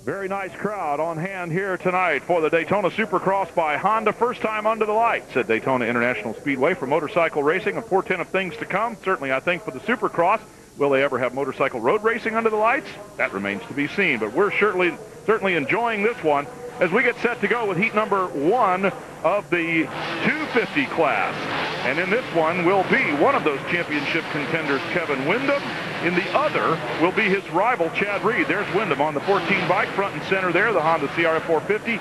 Very nice crowd on hand here tonight for the Daytona Supercross by Honda. First time under the lights at Daytona International Speedway for motorcycle racing. A portent of things to come. Certainly, I think, for the Supercross. Will they ever have motorcycle road racing under the lights? That remains to be seen. But we're certainly enjoying this one as we get set to go with heat number 1 of the 250 class. And in this one will be one of those championship contenders, Kevin Windham. In the other will be his rival, Chad Reed. There's Windham on the 14 bike, front and center there, the Honda CRF 450.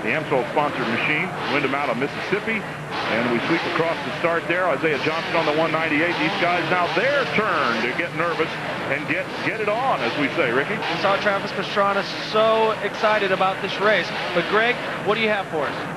The AMSOIL-sponsored machine. Windham out of Mississippi. And we sweep across the start there. Isaiah Johnson on the 198. These guys now their turn to get nervous and get it on, as we say, Ricky. We saw Travis Pastrana so excited about this race. But, Greg, what do you have for us?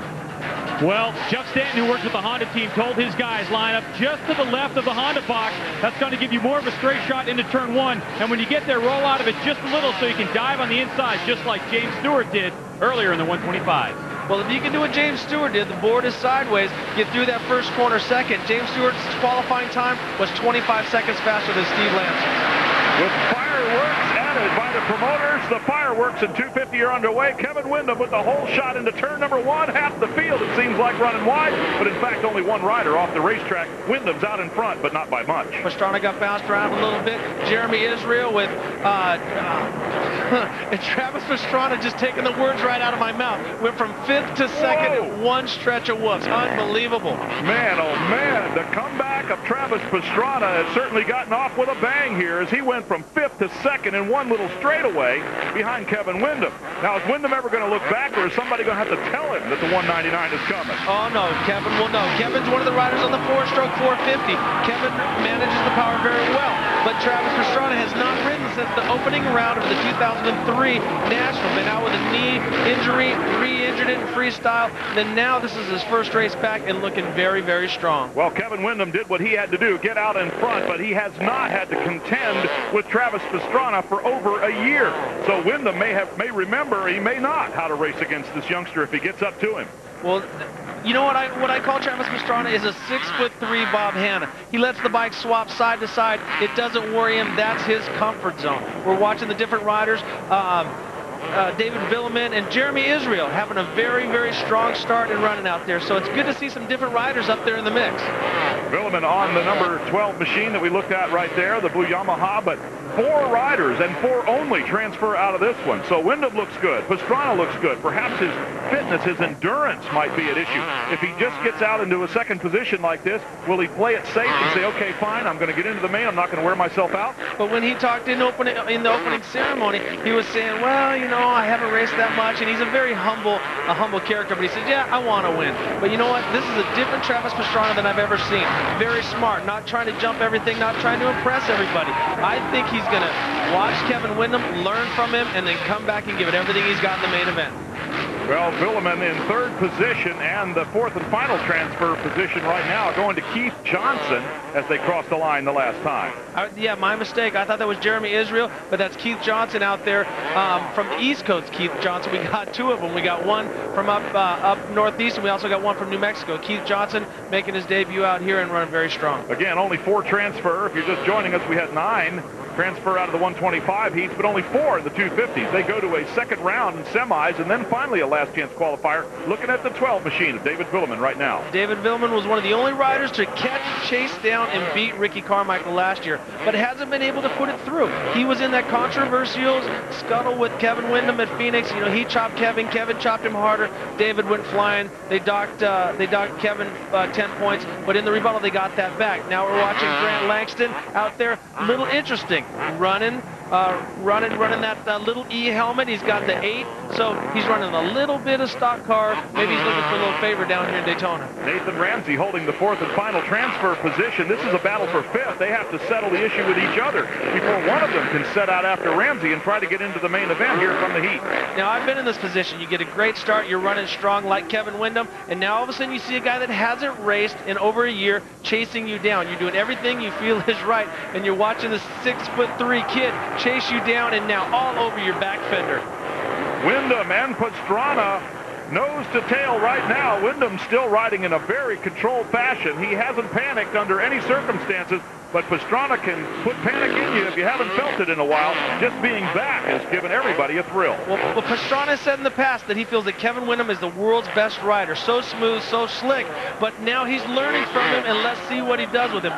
Well, Jeff Stanton, who works with the Honda team, told his guys, line up just to the left of the Honda box. That's going to give you more of a straight shot into turn 1. And when you get there, roll out of it just a little so you can dive on the inside, just like James Stewart did earlier in the 125. Well, if you can do what James Stewart did, the board is sideways, get through that first corner second. James Stewart's qualifying time was 25 seconds faster than Steve Lansing. With fireworks added by the promoters, the fireworks in 250 are underway. Kevin Windham with the whole shot into turn number 1. Half the field, it seems like, running wide, but in fact only one rider off the racetrack. Windham's out in front, but not by much. Pastrana got bounced around a little bit. Jeremy Israel with and Travis Pastrana just taking the words right out of my mouth. Went from 5th to 2nd in one stretch of whoops. Unbelievable. Man, oh man, the comeback of Travis Pastrana has certainly gotten off with a bang here as he went from 5th to 2nd in one little straightaway behind Kevin Windham. Now, is Windham ever going to look back, or is somebody going to have to tell him that the 199 is coming? Oh, no, Kevin will know. Kevin's one of the riders on the 4-stroke 450. Kevin manages the power very well, but Travis Pastrana has not ridden since the opening round of the 2003 National. Been out with a knee injury, re-injured it in freestyle, and then now this is his first race back and looking very, very strong. Well, Kevin Windham did what he had to do, get out in front, but he has not had to contend with Travis Pastrana for over a year. So Windham may remember, he may not, how to race against this youngster if he gets up to him. Well, you know what I call Travis Pastrana is a 6'3" Bob Hanna. He lets the bike swap side to side. It doesn't worry him. That's his comfort zone. We're watching the different riders. David Villemin and Jeremy Israel having a very, very strong start and running out there. So it's good to see some different riders up there in the mix. Villemin on the number 12 machine that we looked at right there, the blue Yamaha, but 4 riders and 4 only transfer out of this one. So Windham looks good. Pastrana looks good. Perhaps his fitness, his endurance might be at issue. If he just gets out into a second position like this, will he play it safe and say, okay, fine, I'm going to get into the main, I'm not going to wear myself out? But when he talked in the opening ceremony, he was saying, well, you know, I haven't raced that much, and he's a very humble character, but he said, yeah, I want to win. But you know what? This is a different Travis Pastrana than I've ever seen. Very smart, not trying to jump everything, not trying to impress everybody. I think he's going to watch Kevin Windham, learn from him, and then come back and give it everything he's got in the main event. Well, Villemin in 3rd position, and the 4th and final transfer position right now going to Keith Johnson as they crossed the line the last time. Yeah, my mistake. I thought that was Jeremy Israel, but that's Keith Johnson out there from the East Coast. Keith Johnson, we got 2 of them. We got one from up northeast, and we also got one from New Mexico. Keith Johnson making his debut out here and running very strong. Again, only 4 transfer. If you're just joining us, we had 9 transfer out of the 125 heats, but only 4 in the 250s. They go to a second round in semis, and then finally a last chance qualifier. Looking at the 12 machine of David Villemin right now. David Villemin was one of the only riders to catch, chase down, and beat Ricky Carmichael last year, but hasn't been able to put it through. He was in that controversial scuttle with Kevin Windham at Phoenix. You know, he chopped Kevin chopped him harder. David went flying. They docked Kevin 10 points, but in the rebuttal they got that back. Now we're watching Grant Langston out there. Little interesting, running that little E helmet. He's got the 8, so he's running a little bit of stock car. Maybe he's looking for a little favor down here in Daytona. Nathan Ramsey holding the 4th and final transfer position. This is a battle for 5th. They have to settle the issue with each other before one of them can set out after Ramsey and try to get into the main event here from the heat. Now, I've been in this position. You get a great start. You're running strong like Kevin Windham, and now all of a sudden you see a guy that hasn't raced in over a year chasing you down. You're doing everything you feel is right, and you're watching this 6'3" kid chase you down and now all over your back fender. Windham and Pastrana nose to tail right now. Windham still riding in a very controlled fashion. He hasn't panicked under any circumstances. but Pastrana can put panic in you if you haven't felt it in a while. Just being back has given everybody a thrill. Well, Pastrana said in the past that he feels that Kevin Windham is the world's best rider. So smooth, so slick, but now he's learning from him, and let's see what he does with him.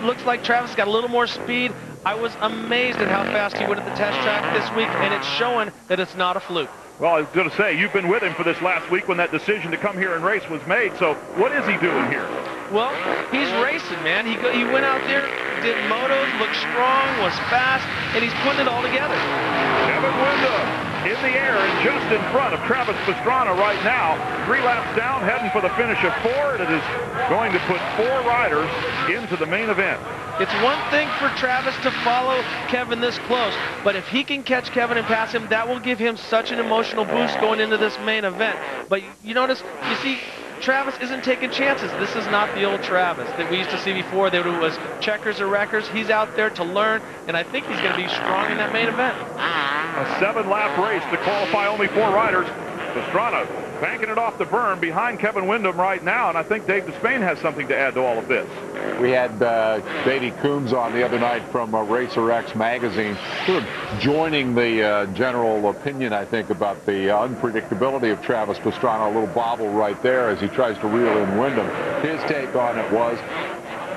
Looks like Travis got a little more speed. I was amazed at how fast he went at the test track this week, and it's showing that it's not a fluke. Well, I was going to say, you've been with him for this last week when that decision to come here and race was made, so what is he doing here? Well, he's racing, man. He went out there, did motos, looked strong, was fast, and he's putting it all together. Kevin Windham in the air and just in front of Travis Pastrana right now. 3 laps down, heading for the finish of 4, and it is going to put 4 riders into the main event. It's one thing for Travis to follow Kevin this close, but if he can catch Kevin and pass him, that will give him such an emotional boost going into this main event. But you notice, you see, Travis isn't taking chances. This is not the old Travis that we used to see before. That it was checkers or wreckers. He's out there to learn, and I think he's going to be strong in that main event. A 7-lap race to qualify only 4 riders. Pastrana banking it off the berm behind Kevin Windham right now, and I think Dave Despain has something to add to all of this. We had Beatty Coombs on the other night from Racer X magazine, sort of joining the general opinion, I think, about the unpredictability of Travis Pastrana. A little bobble right there as he tries to reel in Windham. His take on it was,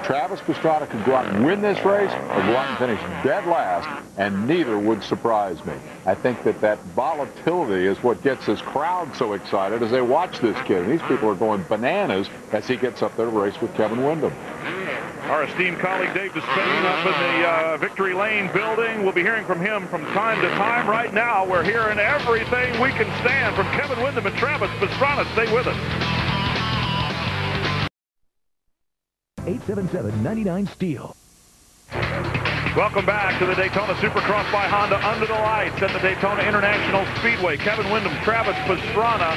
Travis Pastrana could go out and win this race or go out and finish dead last, and neither would surprise me. I think that volatility is what gets this crowd so excited as they watch this kid. And these people are going bananas as he gets up there to race with Kevin Windham. Our esteemed colleague Dave Despain up in the Victory Lane building. We'll be hearing from him from time to time. Right now, we're hearing everything we can stand from Kevin Windham and Travis Pastrana. Stay with us. 877-99 Steel. Welcome back to the Daytona Supercross by Honda under the lights at the Daytona International Speedway. Kevin Windham, Travis Pastrana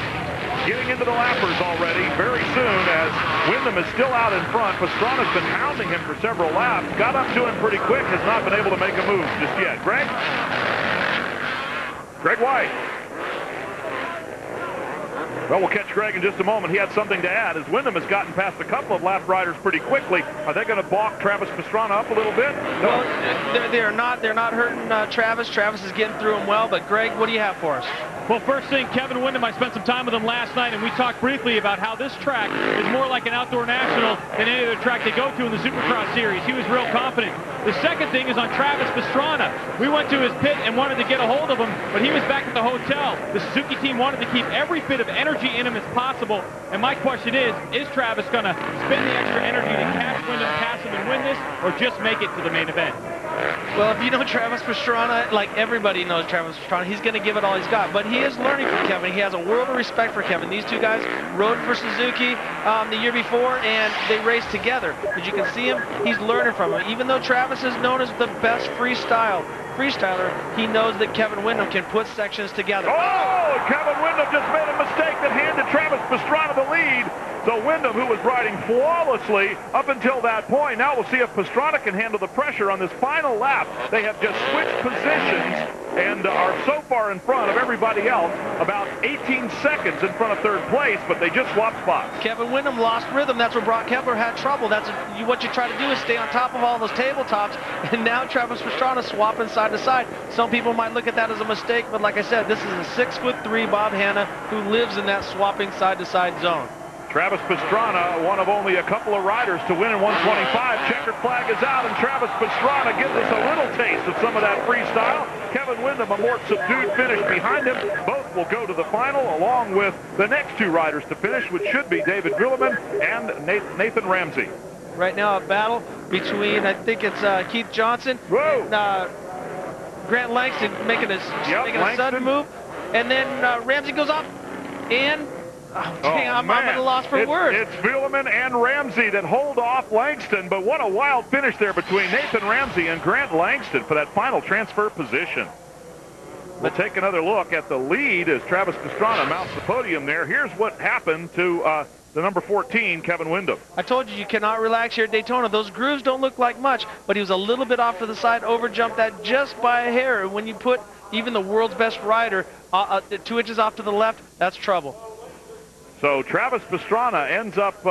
getting into the lappers already very soon as Windham is still out in front. Pastrana's been hounding him for several laps. Got up to him pretty quick, has not been able to make a move just yet. Greg White. Well, we'll catch Greg in just a moment. He had something to add as Windham has gotten past a couple of lap riders pretty quickly. Are they going to balk Travis Pastrana up a little bit? No. Well, they're not hurting Travis. Travis is getting through him well. But Greg, what do you have for us? Well, first thing, Kevin Windham, I spent some time with him last night, and we talked briefly about how this track is more like an outdoor national than any other track they go to in the Supercross series. He was real confident. The second thing is on Travis Pastrana. We went to his pit and wanted to get a hold of him, but he was back at the hotel. The Suzuki team wanted to keep every bit of energy in him as possible, and my question is Travis going to spend the extra energy to catch Windham, pass him, and win this, or just make it to the main event? Well, if you know Travis Pastrana, like everybody knows Travis Pastrana, he's going to give it all he's got. But he is learning from Kevin. He has a world of respect for Kevin. These two guys rode for Suzuki the year before, and they raced together. As you can see him, he's learning from him. Even though Travis is known as the best freestyler, he knows that Kevin Windham can put sections together. Oh, Kevin Windham just made a mistake that handed Travis Pastrana the lead. So Windham, who was riding flawlessly up until that point, now we'll see if Pastrana can handle the pressure on this final lap. They have just switched positions and are so far in front of everybody else, about 18 seconds in front of third place, but they just swapped spots. Kevin Windham lost rhythm. That's where Brock Kepler had trouble. That's what you try to do is stay on top of all those tabletops, and now Travis Pastrana swapping side to side. Some people might look at that as a mistake, but like I said, this is a 6'3" Bob Hanna who lives in that swapping side-to-side zone. Travis Pastrana, one of only a couple of riders to win in 125. Checkered flag is out, and Travis Pastrana gives us a little taste of some of that freestyle. Kevin Windham, a more subdued finish behind him. Both will go to the final, along with the next 2 riders to finish, which should be David Grilliman and Nathan Ramsey. Right now, a battle between, I think it's Keith Johnson and Grant Langston making a sudden move. And then Ramsey goes up, and I'm at a loss for words. It's Grilliman and Ramsey that hold off Langston, but what a wild finish there between Nathan Ramsey and Grant Langston for that final transfer position. We'll take another look at the lead as Travis Pastrana mounts the podium there. Here's what happened to the number 14, Kevin Windham. I told you, you cannot relax here at Daytona. Those grooves don't look like much, but he was a little bit off to the side, overjumped that just by a hair. When you put even the world's best rider 2 inches off to the left, that's trouble. So Travis Pastrana ends up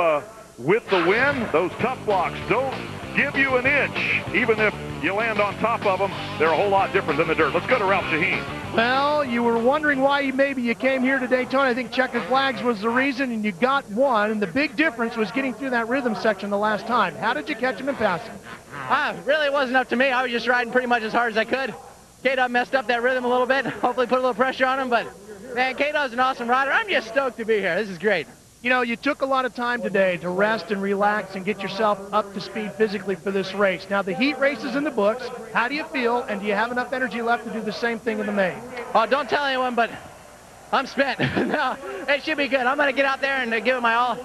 with the win. Those tough blocks don't give you an inch. Even if you land on top of them, they're a whole lot different than the dirt. Let's go to Ralph Shaheen. Well, you were wondering why maybe you came here to Daytona. I think checkered flags was the reason, and you got one. And the big difference was getting through that rhythm section the last time. How did you catch him and pass him? Really wasn't up to me. I was just riding pretty much as hard as I could. K-Dog messed up that rhythm a little bit. Hopefully put a little pressure on him, but man, K-Dog's an awesome rider. I'm just stoked to be here. This is great. You know, you took a lot of time today to rest and relax and get yourself up to speed physically for this race. Now, the heat race is in the books. How do you feel, and do you have enough energy left to do the same thing in the main? Oh, don't tell anyone, but I'm spent. No, it should be good. I'm going to get out there and give it my all.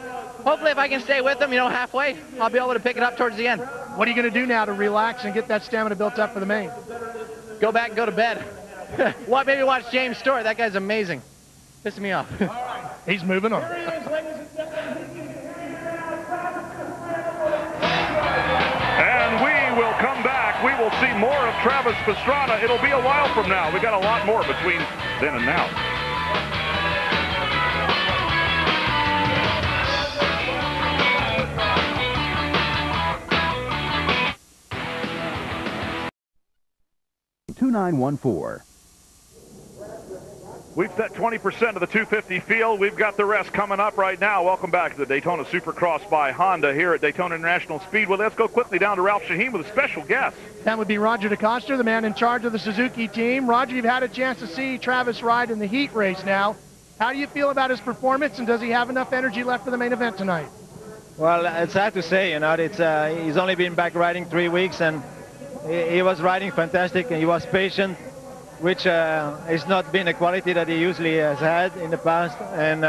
Hopefully, if I can stay with them, you know, halfway, I'll be able to pick it up towards the end. What are you going to do now to relax and get that stamina built up for the main? Go back and go to bed. Maybe watch James Stewart. That guy's amazing. Pissing me off. He's moving on. And we will come back. We will see more of Travis Pastrana. It'll be a while from now. We got a lot more between then and now. We've set 20% of the 250 field. We've got the rest coming up right now. Welcome back to the Daytona Supercross by Honda here at Daytona International Speedway. Let's go quickly down to Ralph Shaheen with a special guest. That would be Roger DeCoster, the man in charge of the Suzuki team. Roger, you've had a chance to see Travis ride in the heat race now. How do you feel about his performance, and does he have enough energy left for the main event tonight? Well, it's hard to say, you know. He's only been back riding 3 weeks, and he was riding fantastic, and he was patient, which has not been a quality that he usually has had in the past. And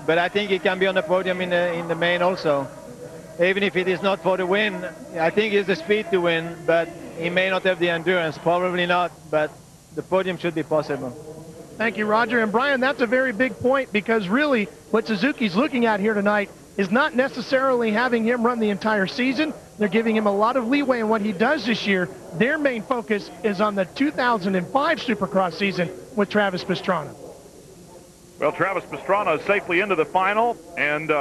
but I think he can be on the podium in the main also, even if it is not for the win. I think he has the speed to win, but he may not have the endurance. Probably not, but the podium should be possible. Thank you, Roger. And Brian, that's a very big point, because really what Suzuki's looking at here tonight is not necessarily having him run the entire season. They're giving him a lot of leeway in what he does this year. Their main focus is on the 2005 Supercross season with Travis Pastrana. Well, Travis Pastrana is safely into the final, and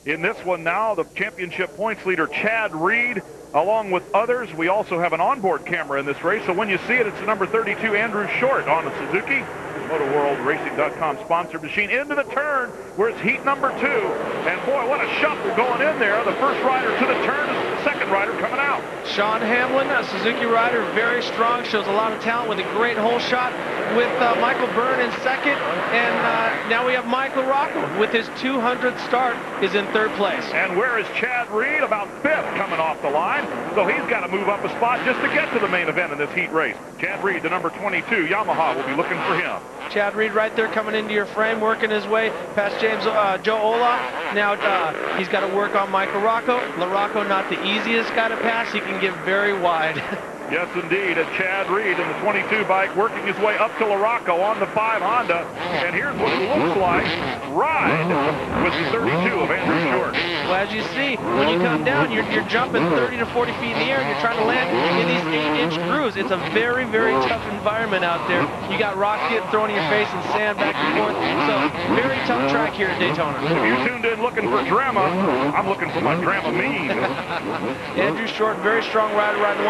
in this one now, the championship points leader, Chad Reed, along with others. We also have an onboard camera in this race, so when you see it, it's the number 32, Andrew Short, on the Suzuki. MotorWorldRacing.com sponsored machine into the turn where it's heat number 2. And boy, what a shuffle going in there. The first rider to the turn is the second rider coming out. Sean Hamlin, a Suzuki rider, very strong, shows a lot of talent with a great hole shot with Michael Byrne in second. And now we have Michael Rocco with his 200th start is in third place. And where is Chad Reed? About 5th coming off the line. So he's got to move up a spot just to get to the main event in this heat race. Chad Reed, the number 22, Yamaha will be looking for him. Chad Reed right there coming into your frame, working his way past Joe Olaf. Now he's got to work on Michael Rocco. LaRocco, not the easiest guy to pass. He can get very wide. Yes, indeed. And Chad Reed in the 22 bike working his way up to LaRocco on the 5 Honda. And here's what it looks like. Ride with the 32 of Andrew Short. Well, as you see, when you come down, you're jumping 30 to 40 feet in the air, and you're trying to land in these 8-inch grooves. It's a very, very tough environment out there. You got rocks getting thrown in your face and sand back and forth. So, very tough track here at Daytona. If you tuned in looking for drama, I'm looking for my Dramamine. Andrew Short, very strong rider, riding the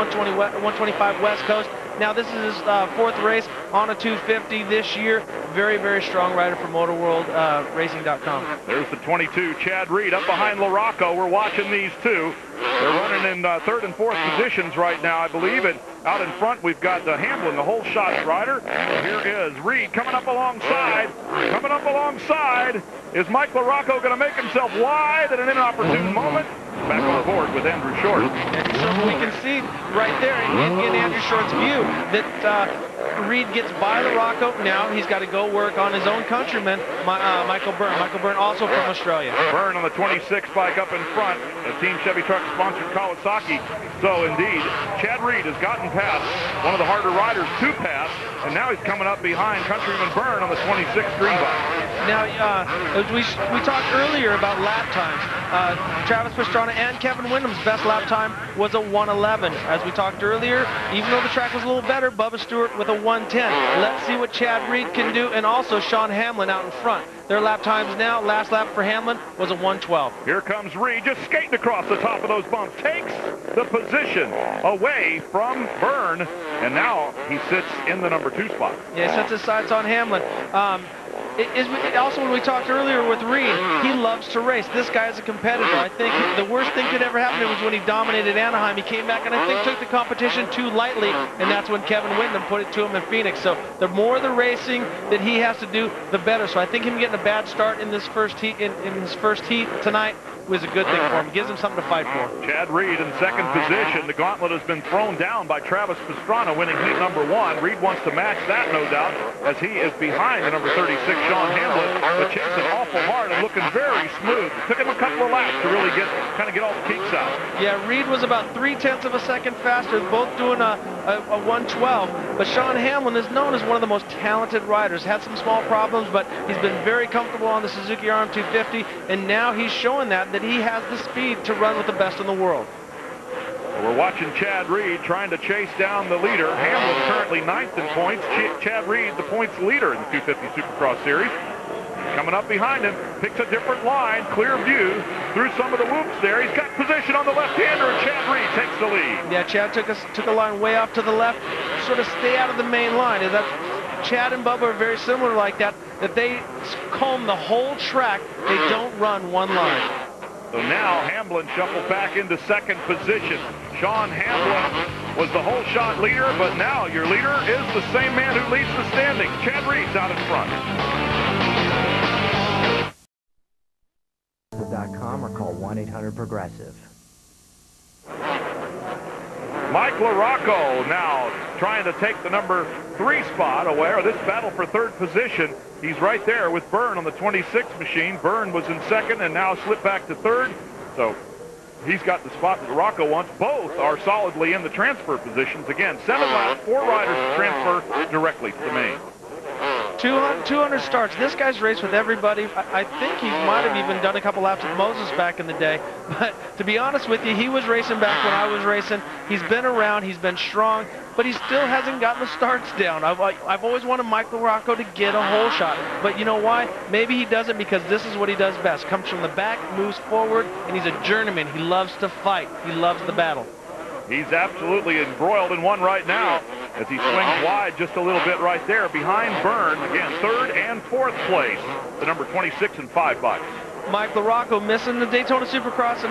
125 West Coast. Now this is his 4th race on a 250 this year. Very, very strong rider for MotorWorldRacing.com. There's the 22, Chad Reed, up behind LaRocco. We're watching these two. They're running in 3rd and 4th positions right now, I believe. And out in front, we've got Hamlin, the whole shot rider. Here is Reed coming up alongside. Coming up alongside. Is Mike LaRocco going to make himself wide at an inopportune moment? Back on board with Andrew Short. And so we can see right there in Andrew Short's view that Reed gets by LaRocco. Now he's got to go work on his own countryman, Michael Byrne. Michael Byrne also from Australia. Byrne on the 26 bike up in front. The Team Chevy Truck sponsored Kawasaki. So indeed, Chad Reed has gotten past one of the harder riders to pass, and now he's coming up behind countryman Byrne on the 26 green bike. Now, we talked earlier about lap times. Travis Pastrana and Kevin Windham's best lap time was a 1:11. As we talked earlier, even though the track was a little better, Bubba Stewart with a 1:10. Let's see what Chad Reed can do, and also Sean Hamlin out in front. Their lap times now, last lap for Hamlin was a 1:12. Here comes Reed, just skating across the top of those bumps. Takes the position away from Byrne, and now he sits in the number 2 spot. Yeah, he sets his sights on Hamlin. Also, when we talked earlier with Reed, he loves to race. This guy is a competitor. I think the worst thing that ever happened was when he dominated Anaheim. He came back and I think took the competition too lightly, and that's when Kevin Windham put it to him in Phoenix. So the more the racing that he has to do, the better. So I think him getting a bad start in this first heat, in his first heat tonight, was a good thing for him. It gives him something to fight for. Chad Reed in second position. The gauntlet has been thrown down by Travis Pastrana, winning heat number 1. Reed wants to match that, no doubt, as he is behind the number 36, Sean Hamlin, but chasing awful hard and looking very smooth. It took him a couple of laps to really kind of get all the kinks out. Yeah, Reed was about 0.3 of a second faster, both doing a 1:12. But Sean Hamlin is known as one of the most talented riders. Had some small problems, but he's been very comfortable on the Suzuki RM250, and now he's showing that he has the speed to run with the best in the world. We're watching Chad Reed trying to chase down the leader. Hamlin currently 9th in points. Chad Reed, the points leader in the 250 Supercross Series. Coming up behind him, picks a different line, clear view through some of the whoops there. He's got position on the left-hander, and Chad Reed takes the lead. Yeah, Chad took a line way off to the left, sort of stay out of the main line. Chad and Bubba are very similar like that they comb the whole track. They don't run one line. So now Hamlin shuffled back into second position. Sean Hamlin was the whole shot leader, but now your leader is the same man who leads the standing. Chad Reed's out in front. .com or call 1-800-PROGRESSIVE. Mike LaRocco now trying to take the number 3 spot away, or this battle for third position. He's right there with Byrne on the 26 machine. Byrne was in second and now slipped back to third. So he's got the spot that LaRocco wants. Both are solidly in the transfer positions. Again, 7 laps, 4 riders to transfer directly to the main. 200 starts. This guy's raced with everybody. I think he might have even done a couple laps with Moses back in the day. But to be honest with you, he was racing back when I was racing. He's been around. He's been strong. But he still hasn't gotten the starts down. I've always wanted Mike LaRocco to get a hole shot. But you know why? Maybe he doesn't because this is what he does best. Comes from the back, moves forward, and he's a journeyman. He loves to fight. He loves the battle. He's absolutely embroiled in one right now as he swings wide just a little bit right there behind Byrne. Again, 3rd and 4th place, the number 26 and 5 bikes. Mike LaRocco missing the Daytona Supercross in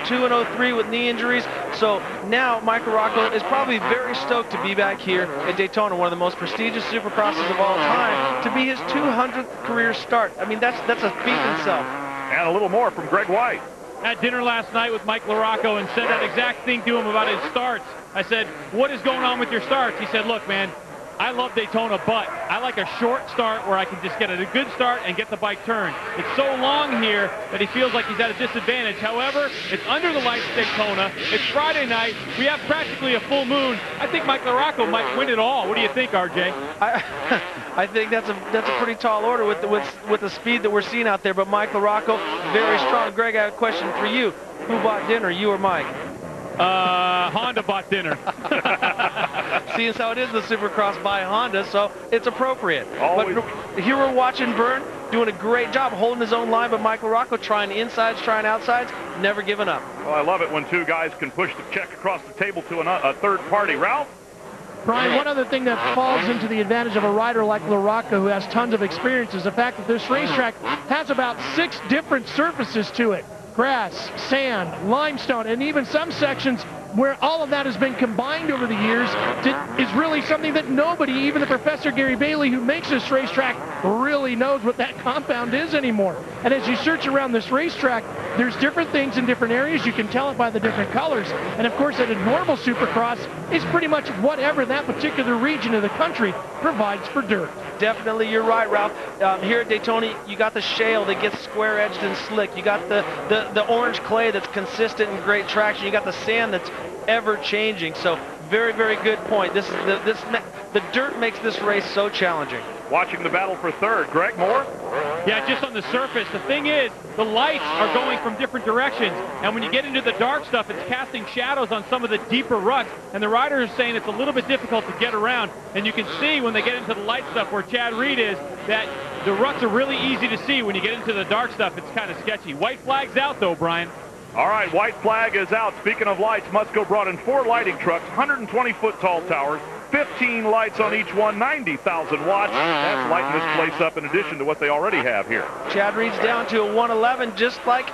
02 and 03 with knee injuries. So now Mike LaRocco is probably very stoked to be back here at Daytona, one of the most prestigious Supercrosses of all time, to be his 200th career start. I mean, that's a feat in itself. And a little more from Greg White. Had dinner last night with Mike LaRocco and said that exact thing to him about his starts. I said, what is going on with your starts? He said, look, man, I love Daytona, but I like a short start where I can just get a good start and get the bike turned. It's so long here that he feels like he's at a disadvantage. However, it's under the lights Daytona. It's Friday night. We have practically a full moon. I think Mike LaRocco might win it all. What do you think, RJ? I think that's a pretty tall order with the speed that we're seeing out there. But Mike LaRocco, very strong. Greg, I have a question for you. Who bought dinner, you or Mike? Honda bought dinner. Seeing as how it is the Supercross by Honda, so it's appropriate. Always. But here we're watching Byrne doing a great job holding his own line, but Mike LaRocco trying insides, trying outsides, never giving up. Well, I love it when 2 guys can push the check across the table to a third party. Ralph? Brian, one other thing that falls into the advantage of a rider like LaRocco, who has tons of experience, is the fact that this racetrack has about 6 different surfaces to it. Grass, sand, limestone, and even some sections where all of that has been combined over the years is really something that nobody, even the Professor Gary Bailey, who makes this racetrack, really knows what that compound is anymore. And as you search around this racetrack, there's different things in different areas. You can tell it by the different colors. And of course, at a normal Supercross, it's pretty much whatever that particular region of the country provides for dirt. Definitely, you're right, Ralph. Here at Daytona, you got the shale that gets square-edged and slick. You got the orange clay that's consistent and great traction. You got the sand that's ever-changing. So very, very good point. The dirt makes this race so challenging. Watching the battle for third. Greg Moore? Yeah, just on the surface. The thing is, the lights are going from different directions, and when you get into the dark stuff, it's casting shadows on some of the deeper ruts, and the riders are saying it's a little bit difficult to get around. And you can see when they get into the light stuff where Chad Reed is, that The ruts are really easy to see. When you get into the dark stuff, it's kind of sketchy. White flag's out, though, Brian. All right, white flag is out. Speaking of lights, Musco brought in 4 lighting trucks, 120-foot tall towers, 15 lights on each one, 90,000 watts. That's lighting this place up in addition to what they already have here. Chad Reed's down to a 111, just like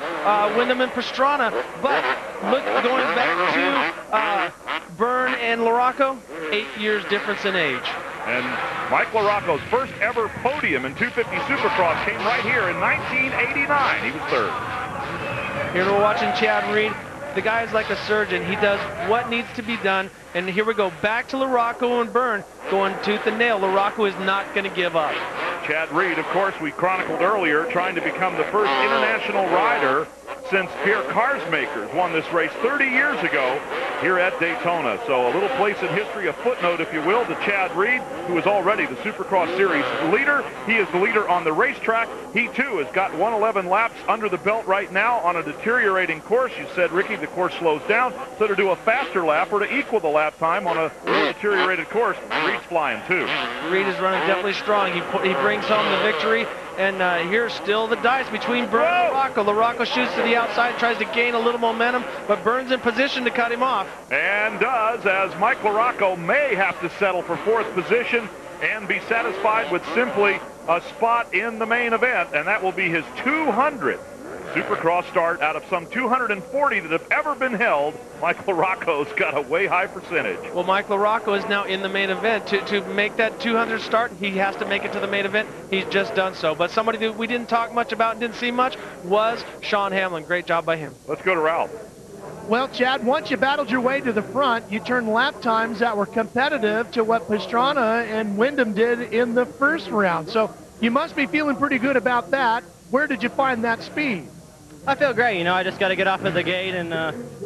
Wyndham and Pastrana. But look, going back to Byrne and LaRocco, 8 years difference in age. And Mike LaRocco's first ever podium in 250 Supercross came right here in 1989. He was third. Here we're watching Chad Reed. The guy is like a surgeon. He does what needs to be done. And here we go back to LaRocco and Byrne, going tooth and nail. LaRocco is not going to give up. Chad Reed, of course, we chronicled earlier, trying to become the first international rider since Pierre Carsmakers won this race 30 years ago here at Daytona. So a little place in history, a footnote, if you will, to Chad Reed, who is already the Supercross Series leader. He is the leader on the racetrack. He, too, has got 111 laps under the belt right now on a deteriorating course. You said, Ricky, the course slows down. So to do a faster lap or to equal the lap time on a more deteriorated course, Reed's flying, too. Reed is running definitely strong. He brings home the victory. And here's still the dice between Byrne and LaRocco. LaRocco shoots to the outside, tries to gain a little momentum, but Byrne's in position to cut him off. And does, as Mike LaRocco may have to settle for 4th position and be satisfied with simply a spot in the main event, and that will be his 200th Supercross start out of some 240 that have ever been held. Mike LaRocco's got a way high percentage. Well, Mike LaRocco is now in the main event. To make that 200 start, he has to make it to the main event. He's just done so. But somebody that we didn't talk much about and didn't see much was Sean Hamlin. Great job by him. Let's go to Ralph. Well, Chad, once you battled your way to the front, you turned lap times that were competitive to what Pastrana and Wyndham did in the first round. So you must be feeling pretty good about that. Where did you find that speed? I feel great. You know, I just got to get off at the gate and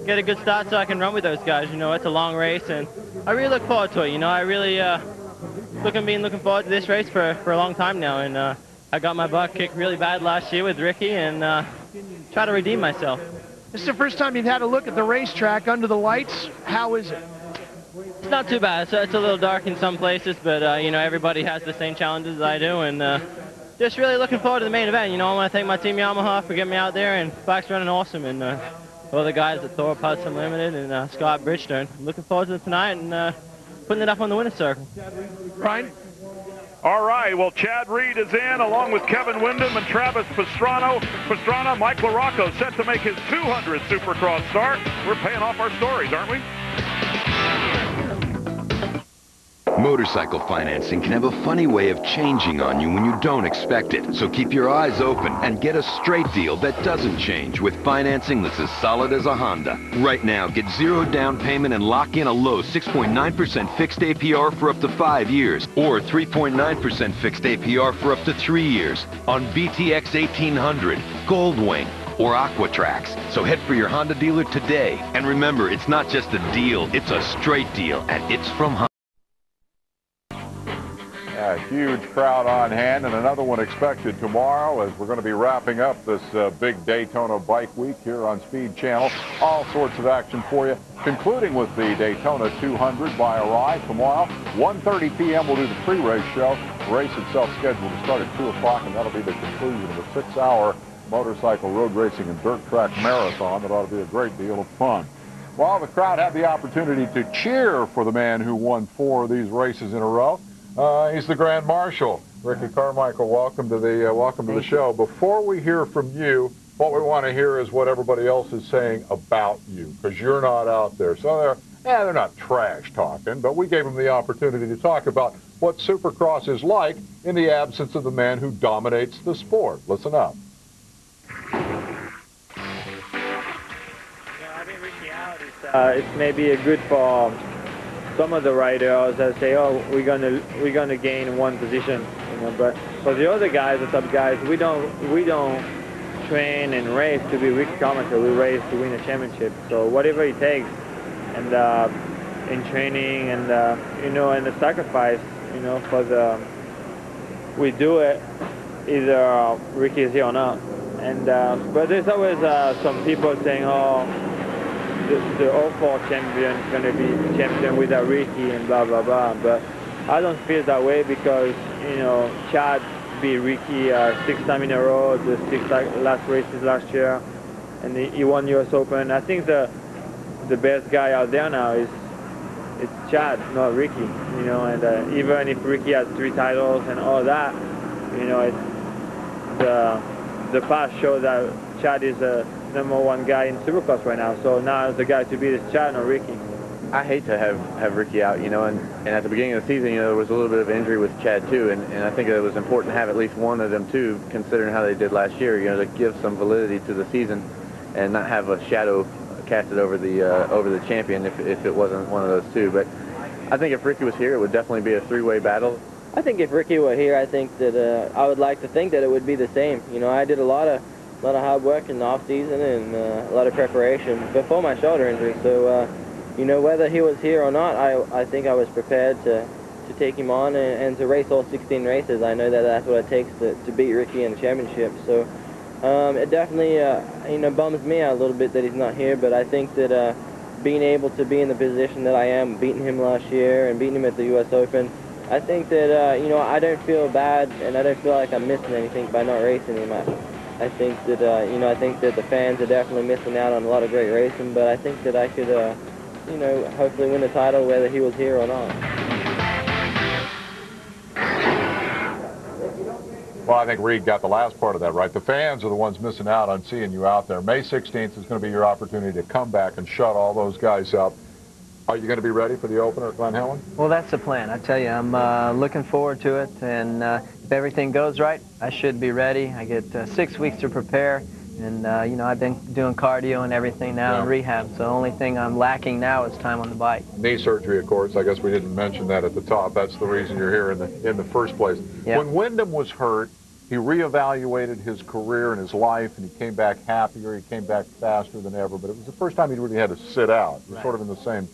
get a good start so I can run with those guys. You know, it's a long race, and I really look forward to it. You know, I really been looking forward to this race for a long time now, and I got my butt kicked really bad last year with Ricky, and try to redeem myself. This is the first time you've had a look at the racetrack under the lights. How is it? It's not too bad. It's a little dark in some places, but you know, everybody has the same challenges as I do, and just really looking forward to the main event. You know, I want to thank my team Yamaha for getting me out there, and Black's running awesome, and all the guys at Thor Hudson Limited and Scott Bridgestone. I'm looking forward to it tonight and putting it up on the winner's circle. Brian? All right, well, Chad Reed is in along with Kevin Wyndham and Travis Pastrana. Mike LaRocco set to make his 200th Supercross start. We're paying off our stories, aren't we? Motorcycle financing can have a funny way of changing on you when you don't expect it. So keep your eyes open and get a straight deal that doesn't change with financing that's as solid as a Honda. Right now, get 0 down payment and lock in a low 6.9% fixed APR for up to 5 years or 3.9% fixed APR for up to 3 years on BTX 1800, Goldwing, or Aquatrax. So head for your Honda dealer today. And remember, it's not just a deal, it's a straight deal, and it's from Honda. A huge crowd on hand, and another one expected tomorrow as we're going to be wrapping up this big Daytona Bike Week here on Speed Channel. All sorts of action for you, concluding with the Daytona 200 by a ride tomorrow. 1:30 p.m. we'll do the pre-race show. The race itself scheduled to start at 2 o'clock, and that'll be the conclusion of a 6-hour motorcycle road racing and dirt track marathon that ought to be a great deal of fun. Well, the crowd had the opportunity to cheer for the man who won 4 of these races in a row. He's the Grand Marshal. Ricky Carmichael, welcome to the show. Before we hear from you, what we want to hear is what everybody else is saying about you, because you're not out there. So they're not trash talking, but we gave them the opportunity to talk about what Supercross is like in the absence of the man who dominates the sport. Listen up. It's maybe good for some of the riders that say, oh, we're gonna gain 1 position, you know. But for the other guys, the top guys, we don't train and race to be Ricky Carmichael. We race to win a championship. So whatever it takes, and in training and you know, and the sacrifice, you know, we do it either Ricky is here or not. And but there's always some people saying, oh, the 04 champion is going to be champion without Ricky and blah, blah, blah. But I don't feel that way because, you know, Chad beat Ricky 6 times in a row, the 6 last races last year, and he won US Open. I think the best guy out there now is it's Chad, not Ricky. You know, and even if Ricky has 3 titles and all that, you know, it's the past shows that Chad is the #1 guy in Supercross right now. So now the guy to beat is Chad, not Ricky. I hate to have Ricky out, you know, and at the beginning of the season, you know, there was a little bit of injury with Chad too, and I think it was important to have at least one of them too, considering how they did last year, you know, to give some validity to the season and not have a shadow casted over the champion if it wasn't one of those two. But I think if Ricky was here, it would definitely be a 3-way battle. I think if Ricky were here, I think that I would like to think that it would be the same. You know, I did a lot of hard work in the off season and a lot of preparation before my shoulder injury. So, you know, whether he was here or not, I think I was prepared to take him on and to race all 16 races. I know that that's what it takes to beat Ricky in the championship. So, it definitely, you know, bums me out a little bit that he's not here. But I think that being able to be in the position that I am, beating him last year and beating him at the U.S. Open, I think that, you know, I don't feel bad and I don't feel like I'm missing anything by not racing him. I think that, you know, I think that the fans are definitely missing out on a lot of great racing, but I think that I could, you know, hopefully win the title whether he was here or not. Well, I think Reed got the last part of that right. The fans are the ones missing out on seeing you out there. May 16th is going to be your opportunity to come back and shut all those guys up. Are you going to be ready for the opener at Glen Helen? Well, that's the plan. I tell you, I'm looking forward to it, and if everything goes right, I should be ready. I get 6 weeks to prepare, and you know, I've been doing cardio and everything now in rehab, so the only thing I'm lacking now is time on the bike. Knee surgery, of course. I guess we didn't mention that at the top. That's the reason you're here in the first place. Yeah. When Wyndham was hurt, he reevaluated his career and his life, and he came back happier. He came back faster than ever, but it was the first time he really had to sit out. He was sort of in the same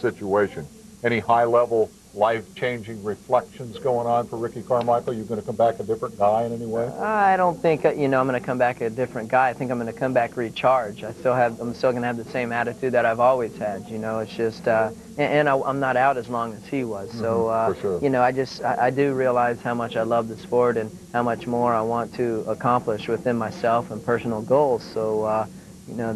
situation. Any high-level, life-changing reflections going on for Ricky Carmichael? You going to come back a different guy in any way? I don't think, you know, I'm going to come back a different guy. I think I'm going to come back recharged. I'm still going to have the same attitude that I've always had. You know, it's just, and I'm not out as long as he was. So, for sure. you know, I do realize how much I love the sport and how much more I want to accomplish within myself and personal goals. So, you know,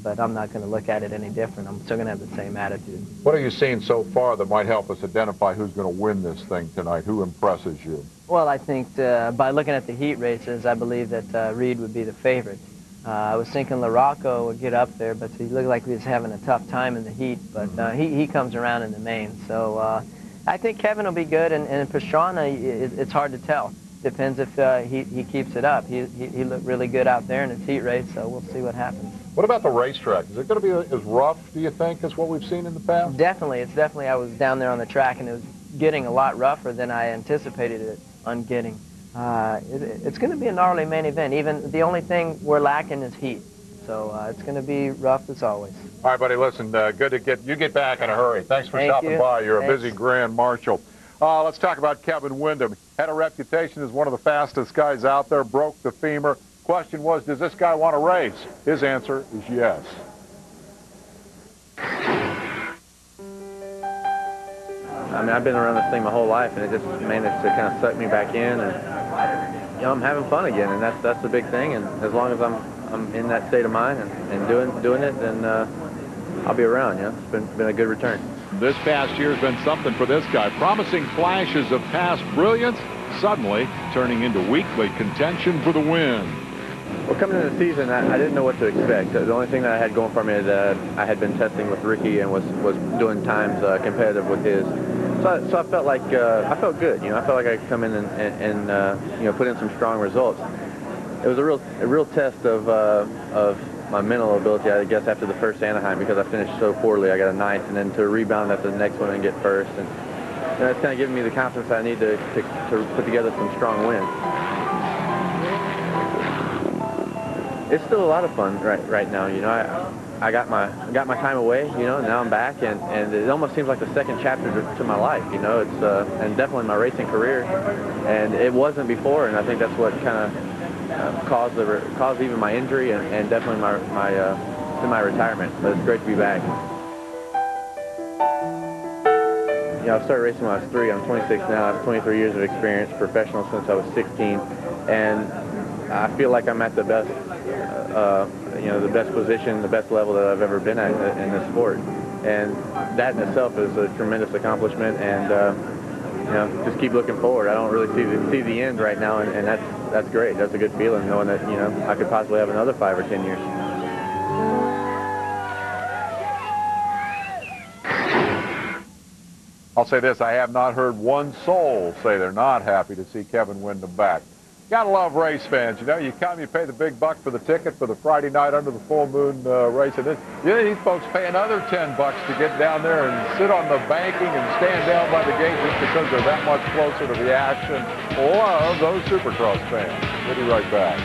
but I'm not going to look at it any different. I'm still going to have the same attitude. What have you seen so far that might help us identify who's going to win this thing tonight? Who impresses you? Well, I think by looking at the heat races, I believe that Reed would be the favorite. I was thinking LaRocco would get up there, but he looked like he was having a tough time in the heat. But he comes around in the main. So I think Kevin will be good, and Pastrana, it's hard to tell. Depends if he keeps it up. He looked really good out there in his heat race, so we'll see what happens. What about the racetrack? Is it going to be as rough, do you think, as what we've seen in the past? Definitely. It's definitely, I was down there on the track, and it was getting a lot rougher than I anticipated it on getting. It's going to be a gnarly main event. Even the only thing we're lacking is heat. So it's going to be rough as always. All right, buddy, listen, good to get back in a hurry. Thanks for stopping by. You're a busy Grand Marshal. Let's talk about Kevin Wyndham. Had a reputation as one of the fastest guys out there, broke the femur. Question was, does this guy want to race? His answer is yes. I mean, I've been around this thing my whole life, and it just managed to kind of suck me back in, and you know, I'm having fun again, and that's the big thing. And as long as I'm in that state of mind and doing it, then I'll be around. You know, it's been a good return. This past year has been something for this guy. Promising flashes of past brilliance, suddenly turning into weekly contention for the win. Well, coming into the season, I didn't know what to expect. The only thing that I had going for me is that I had been testing with Ricky and was doing times competitive with his. So I felt like I felt good. You know, I felt like I could come in and you know, put in some strong results. It was a real test of my mental ability, I guess, after the first Anaheim, because I finished so poorly. I got a 9th, and then to rebound after the next one and get first, and you know, it's kind of giving me the confidence I need to put together some strong wins. It's still a lot of fun right now. You know, I got my time away. You know, and now I'm back, and it almost seems like the second chapter to my life. You know, it's and definitely my racing career, and it wasn't before, and I think that's what kind of caused even my injury and definitely my retirement. But it's great to be back. know, I started racing when I was 3. I'm 26 now. I have 23 years of experience, professional since I was 16, and I feel like I'm at the best, you know, the best position, the best level that I've ever been at in this sport. And that in itself is a tremendous accomplishment, and you know, just keep looking forward. I don't really see the end right now, and that's great. That's a good feeling, knowing that, you know, I could possibly have another 5 or 10 years. I'll say this, I have not heard one soul say they're not happy to see Kevin Windham back. Gotta love race fans. You know, you come, you pay the big buck for the ticket for the Friday night under the full moon race. And then, these folks pay another $10 to get down there and sit on the banking and stand down by the gate just because they're that much closer to the action. Love those Supercross fans. We'll be right back.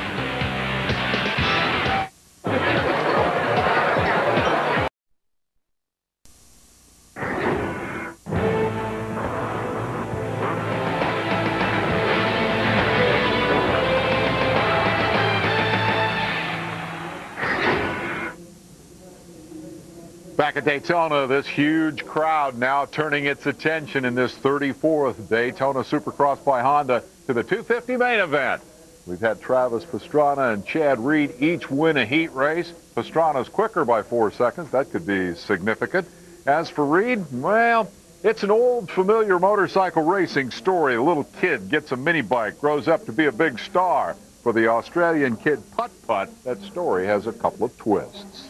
Back at Daytona, this huge crowd now turning its attention in this 34th Daytona Supercross by Honda to the 250 main event. We've had Travis Pastrana and Chad Reed each win a heat race. Pastrana's quicker by 4 seconds. That could be significant. As for Reed, well, it's an old familiar motorcycle racing story. A little kid gets a mini bike, grows up to be a big star. For the Australian kid Putt-Putt, that story has a couple of twists.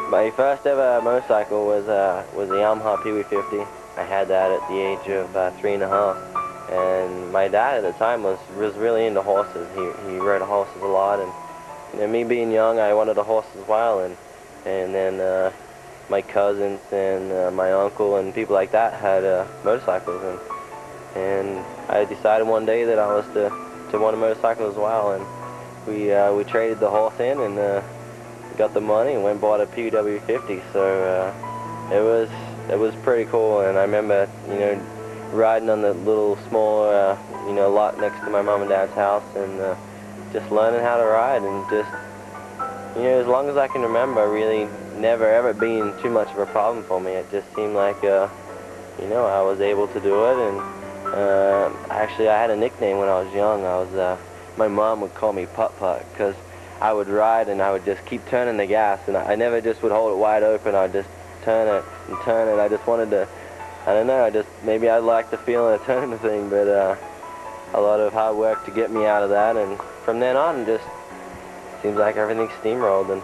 My first ever motorcycle was a Yamaha Pee Wee 50. I had that at the age of 3.5, and my dad at the time was really into horses. He rode horses a lot, and you know, me being young, I wanted a horse as well. And then my cousins and my uncle and people like that had motorcycles, and I decided one day that I was to want a motorcycle as well, and we traded the horse in and got the money and went and bought a PW 50. So it was pretty cool, and I remember, you know, riding on the little small you know, lot next to my mom and dad's house, and just learning how to ride, and just, you know, as long as I can remember, really never ever being too much of a problem for me. It just seemed like you know, I was able to do it. And actually I had a nickname when I was young. My mom would call me Putt-Putt because I would ride and I would just keep turning the gas, and I never just would hold it wide open. I would just turn it and turn it. I just wanted to, I don't know, maybe I liked the feeling of turning the thing, but a lot of hard work to get me out of that, and from then on, just seems like everything's steamrolled, and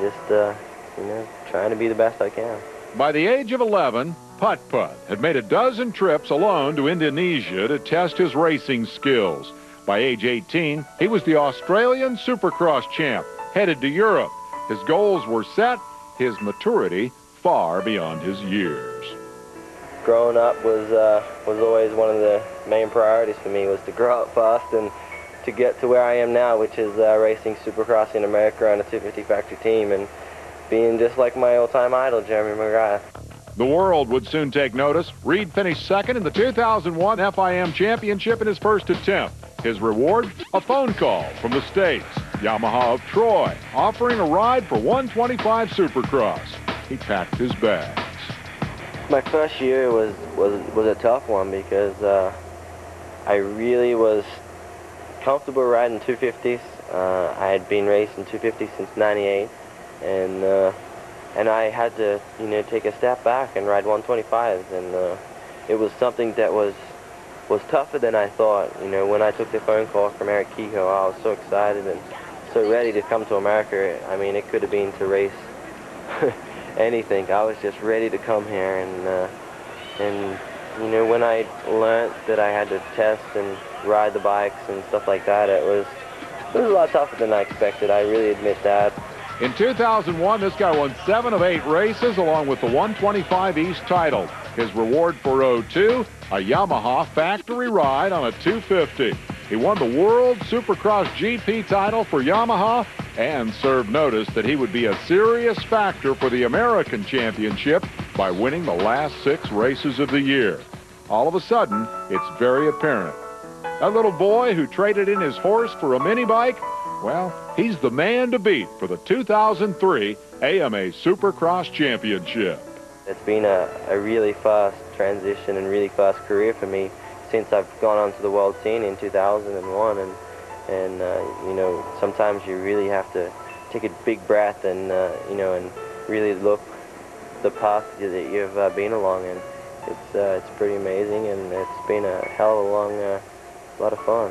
just, you know, trying to be the best I can. By the age of 11, Putt-Putt had made a dozen trips alone to Indonesia to test his racing skills. By age 18, he was the Australian Supercross champ, headed to Europe. His goals were set, his maturity far beyond his years. Growing up was always one of the main priorities for me, was to grow up fast and to get to where I am now, which is racing Supercross in America on a 250 factory team, and being just like my old-time idol, Jeremy McGrath. The world would soon take notice. Reed finished second in the 2001 FIM Championship in his first attempt. His reward, a phone call from the States, Yamaha of Troy, offering a ride for 125 Supercross. He packed his bags. My first year was a tough one because I really was comfortable riding 250s. I had been racing 250s since '98, and I had to, you know, take a step back and ride 125s, and it was something that was tougher than I thought. You know, when I took the phone call from Eric Kehoe, I was so excited and so ready to come to America. I mean, it could have been to race anything. I was just ready to come here, and you know, when I learned that I had to test and ride the bikes and stuff like that, it was a lot tougher than I expected. I really admit that. In 2001, this guy won 7 of 8 races along with the 125 East title. His reward for 02, a Yamaha factory ride on a 250. He won the World Supercross GP title for Yamaha and served notice that he would be a serious factor for the American Championship by winning the last 6 races of the year. All of a sudden, it's very apparent. That little boy who traded in his horse for a mini bike, well, He's the man to beat for the 2003 AMA Supercross Championship. It's been a really fast transition and really fast career for me since I've gone onto the world scene in 2001, and you know, sometimes you really have to take a big breath and you know, and really look the path that you've been along, and it's pretty amazing, and it's been a hell of a long lot of fun.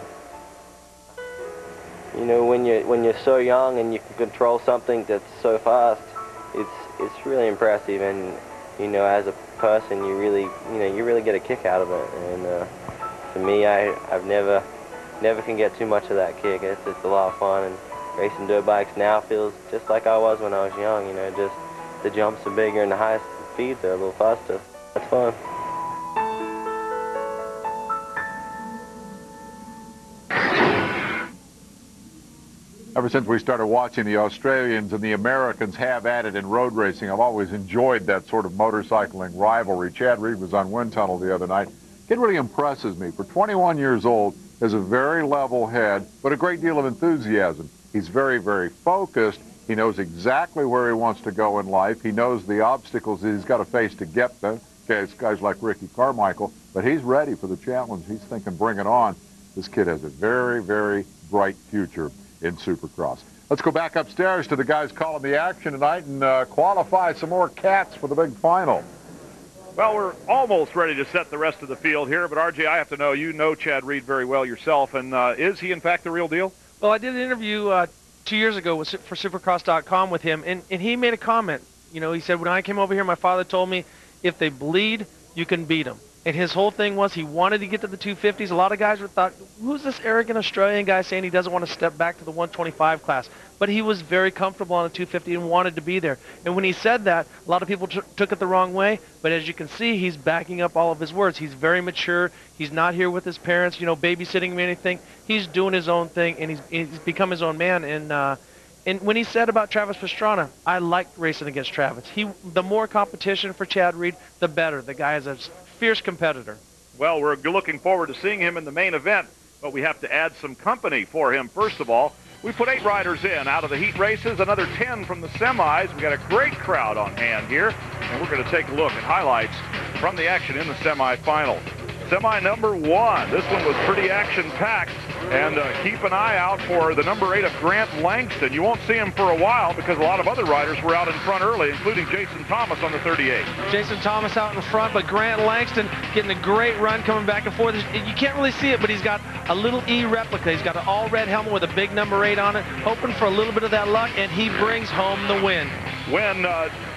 You know, when you're so young and you can control something that's so fast, it's really impressive, and you know, as a person, you really get a kick out of it. And for me, I've never can get too much of that kick. It's a lot of fun, and racing dirt bikes now feels just like I was when I was young. You know, just the jumps are bigger and the highest speeds are a little faster. That's fun. Ever since we started watching the Australians and the Americans have at it in road racing, I've always enjoyed that sort of motorcycling rivalry. Chad Reed was on Wind Tunnel the other night. It really impresses me. For 21 years old, has a very level head, but a great deal of enthusiasm. He's very, very focused. He knows exactly where he wants to go in life. He knows the obstacles that he's got to face to get there. Okay, guys like Ricky Carmichael, but he's ready for the challenge. He's thinking, bring it on. This kid has a very, very bright future in Supercross. Let's go back upstairs to the guys calling the action tonight and qualify some more cats for the big final. Well, we're almost ready to set the rest of the field here, but RJ, I have to know, you know Chad Reed very well yourself, and is he in fact the real deal? Well, I did an interview 2 years ago for Supercross.com with him, and he made a comment. You know, he said, when I came over here, my father told me, if they bleed, you can beat them. And his whole thing was he wanted to get to the 250s. A lot of guys thought, who's this arrogant Australian guy saying he doesn't want to step back to the 125 class? But he was very comfortable on the 250 and wanted to be there. And when he said that, a lot of people took it the wrong way. But as you can see, he's backing up all of his words. He's very mature. He's not here with his parents, you know, babysitting him or anything. He's doing his own thing, and he's become his own man. And when he said about Travis Pastrana, I liked racing against Travis. The more competition for Chad Reed, the better. The guy is a fierce competitor. Well, we're looking forward to seeing him in the main event, but we have to add some company for him. First of all, we put 8 riders in out of the heat races, another 10 from the semis. We got a great crowd on hand here, and we're going to take a look at highlights from the action in the semifinal. Semi number 1. This one was pretty action-packed, and keep an eye out for the number 8 of Grant Langston. You won't see him for a while because a lot of other riders were out in front early, including Jason Thomas on the 38. Jason Thomas out in front, but Grant Langston getting a great run coming back and forth. You can't really see it, but he's got a little E replica. He's got an all-red helmet with a big number 8 on it, hoping for a little bit of that luck, and he brings home the win. When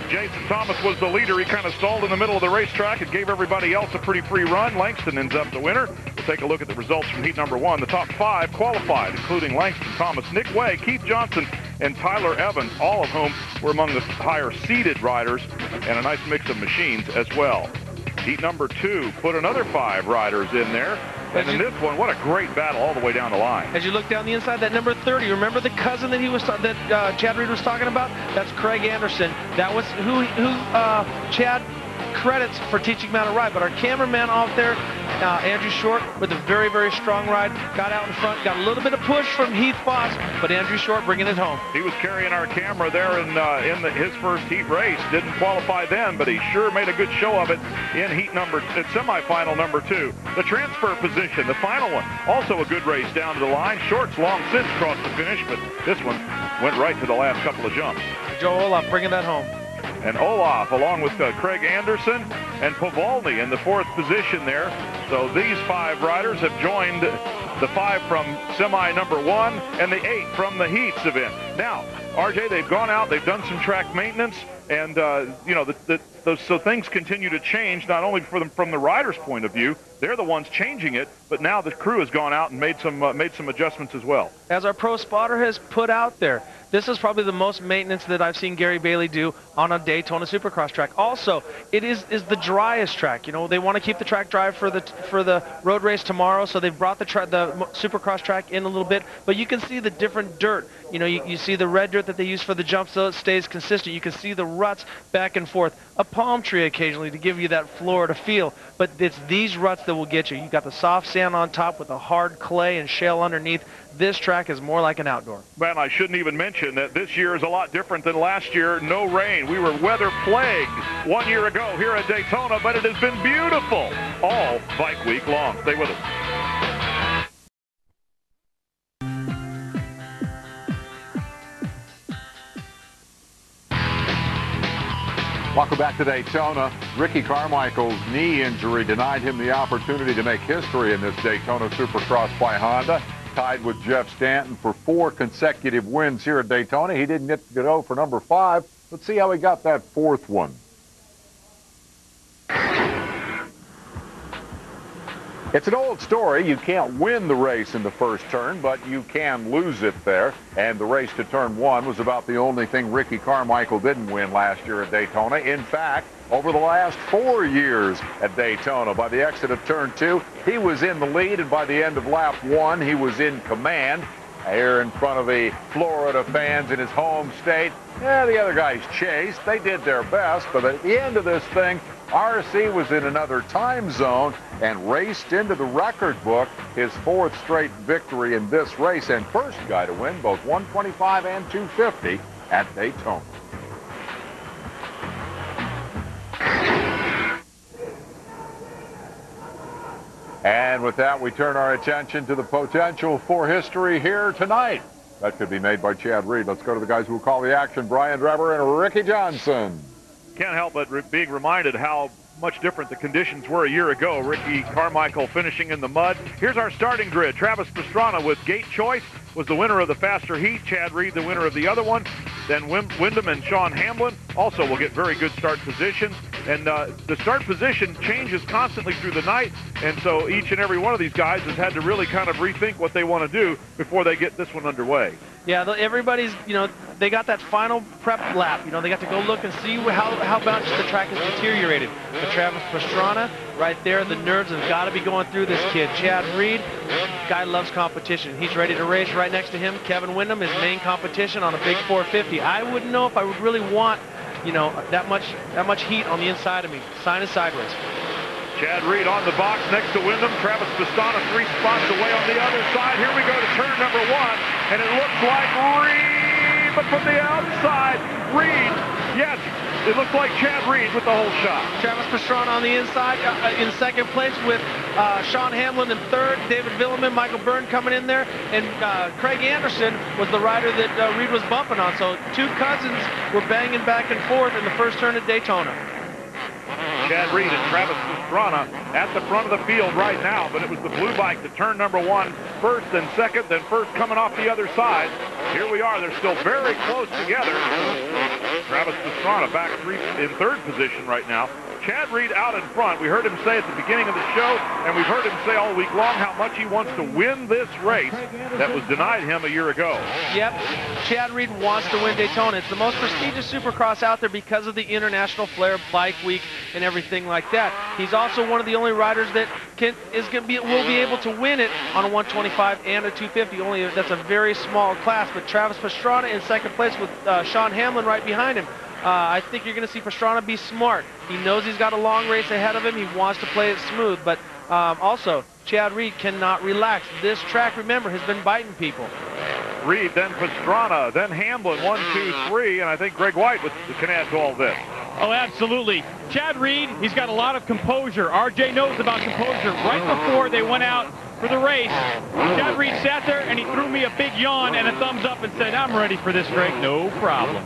Jason Thomas was the leader, he kind of stalled in the middle of the racetrack and gave everybody else a pretty free run. Langston ends up the winner. We'll take a look at the results from heat number 1. The top 5 qualified, including Langston, Thomas, Nick Way, Keith Johnson, and Tyler Evans, all of whom were among the higher seeded riders, and a nice mix of machines as well. Heat number 2 put another 5 riders in there. And in this one, what a great battle all the way down the line. As you look down the inside, that number 30, remember the cousin that Chad Reed was talking about? That's Craig Anderson. That was who Chad credits for teaching him how to ride. But our cameraman out there, Andrew Short, with a very, very strong ride, got out in front, got a little bit of push from Heath Foss, but Andrew Short bringing it home. He was carrying our camera there in his first heat race. Didn't qualify then, but he sure made a good show of it in semifinal number 2. The transfer position, the final one, also a good race down to the line. Short's long since crossed the finish, but this one went right to the last couple of jumps. Joe Olaf bringing that home. And Olaf, along with Craig Anderson and Pavolny in the 4th position there. So these 5 riders have joined the 5 from semi number 1 and the 8 from the heats event. Now, RJ, they've gone out, they've done some track maintenance, and you know, so things continue to change, not only from the riders' point of view. They're the ones changing it, but now the crew has gone out and made some adjustments as well. As our pro spotter has put out there, this is probably the most maintenance that I've seen Gary Bailey do on a Daytona Supercross track. Also, it is the driest track. You know, they want to keep the track dry for the road race tomorrow, so they've brought the Supercross track in a little bit. But you can see the different dirt. You know, you see the red dirt that they use for the jump, so it stays consistent. You can see the ruts back and forth. A palm tree occasionally to give you that Florida feel. But it's these ruts that will get you. You got the soft sand on top with the hard clay and shale underneath. This track is more like an outdoor. Man, I shouldn't even mention that this year is a lot different than last year. No rain. We were weather plagued 1 year ago here at Daytona, but it has been beautiful all bike week long. Stay with us. Welcome back to Daytona. Ricky Carmichael's knee injury denied him the opportunity to make history in this Daytona Supercross by Honda. Tied with Jeff Stanton for 4 consecutive wins here at Daytona. He didn't get to go for number 5. Let's see how he got that 4th one. It's an old story. You can't win the race in the first turn, but you can lose it there. And the race to turn 1 was about the only thing Ricky Carmichael didn't win last year at Daytona. In fact, over the last 4 years at Daytona, by the exit of turn 2, he was in the lead, and by the end of lap 1, he was in command. Here in front of the Florida fans in his home state. Yeah, the other guys chased. They did their best, but at the end of this thing, RC was in another time zone and raced into the record book, his 4th straight victory in this race, and first guy to win both 125 and 250 at Daytona. And with that, we turn our attention to the potential for history here tonight. That could be made by Chad Reed. Let's go to the guys who will call the action, Brian Drever and Ricky Johnson. Can't help but being reminded how much different the conditions were a year ago. Ricky Carmichael finishing in the mud. Here's our starting grid. Travis Pastrana with gate choice was the winner of the faster heat. Chad Reed the winner of the other one. Then Wyndham and Sean Hamlin also will get very good start positions. And the start position changes constantly through the night, and so each and every one of these guys has had to really kind of rethink what they want to do before they get this one underway. Yeah, everybody's, they got that final prep lap. They got to go look and see how much the track has deteriorated. But Travis Pastrana, right there, the nerves have got to be going through this kid. Chad Reed, guy loves competition. He's ready to race. Right next to him, Kevin Wyndham, his main competition on a big 450. I wouldn't know if I would really want, that much heat on the inside of me. Sign is sideways. Chad Reed on the box next to Wyndham. Travis Pastrana 3 spots away on the other side. Here we go to turn number 1, and it looks like Reed, but from the outside, Reed, yes, it looks like Chad Reed with the whole shot. Travis Pastrana on the inside, in second place with Sean Hamlin in third, David Villeman, Michael Byrne coming in there, and Craig Anderson was the rider that Reed was bumping on. So 2 cousins were banging back and forth in the first turn at Daytona. Chad Reed and Travis Pastrana at the front of the field right now, but it was the blue bike to turn number 1 first, then second, then first coming off the other side. Here we are. They're still very close together. Travis Pastrana back in third position right now. Chad Reed out in front. We heard him say at the beginning of the show, and we've heard him say all week long how much he wants to win this race that was denied him a year ago. Yep, Chad Reed wants to win Daytona. It's the most prestigious Supercross out there because of the International Flair Bike Week and everything like that. He's also one of the only riders that will be able to win it on a 125 and a 250. Only that's a very small class. But Travis Pastrana in second place with Sean Hamlin right behind him. I think you're going to see Pastrana be smart. He knows he's got a long race ahead of him. He wants to play it smooth. But also, Chad Reed cannot relax. This track, remember, has been biting people. Reed, then Pastrana, then Hamlin, 1, 2, 3, and I think Greg White can add to all this. Oh, absolutely. Chad Reed, he's got a lot of composure. RJ knows about composure. Right before they went out for the race, Chad Reed sat there and he threw me a big yawn and a thumbs up and said, I'm ready for this race, no problem.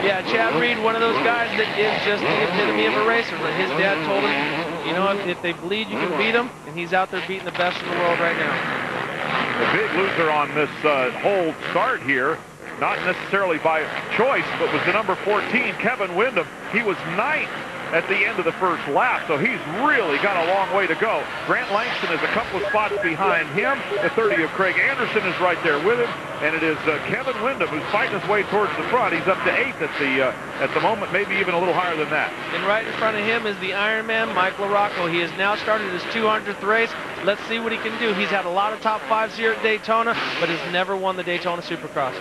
Yeah, Chad Reed, one of those guys that is just the epitome of a racer. His dad told him, if they bleed, you can beat them, and he's out there beating the best in the world right now. The big loser on this whole start here, not necessarily by choice, but was the number 14, Kevin Wyndham. He was 9th at the end of the first lap, so he's really got a long way to go. Grant Langston is a couple of spots behind him. The 30 of Craig Anderson is right there with him, and it is Kevin Wyndham who's fighting his way towards the front. He's up to 8th at the moment, maybe even a little higher than that. And right in front of him is the Ironman, Mike LaRocco. He has now started his 200th race. Let's see what he can do. He's had a lot of top 5s here at Daytona, but has never won the Daytona Supercross.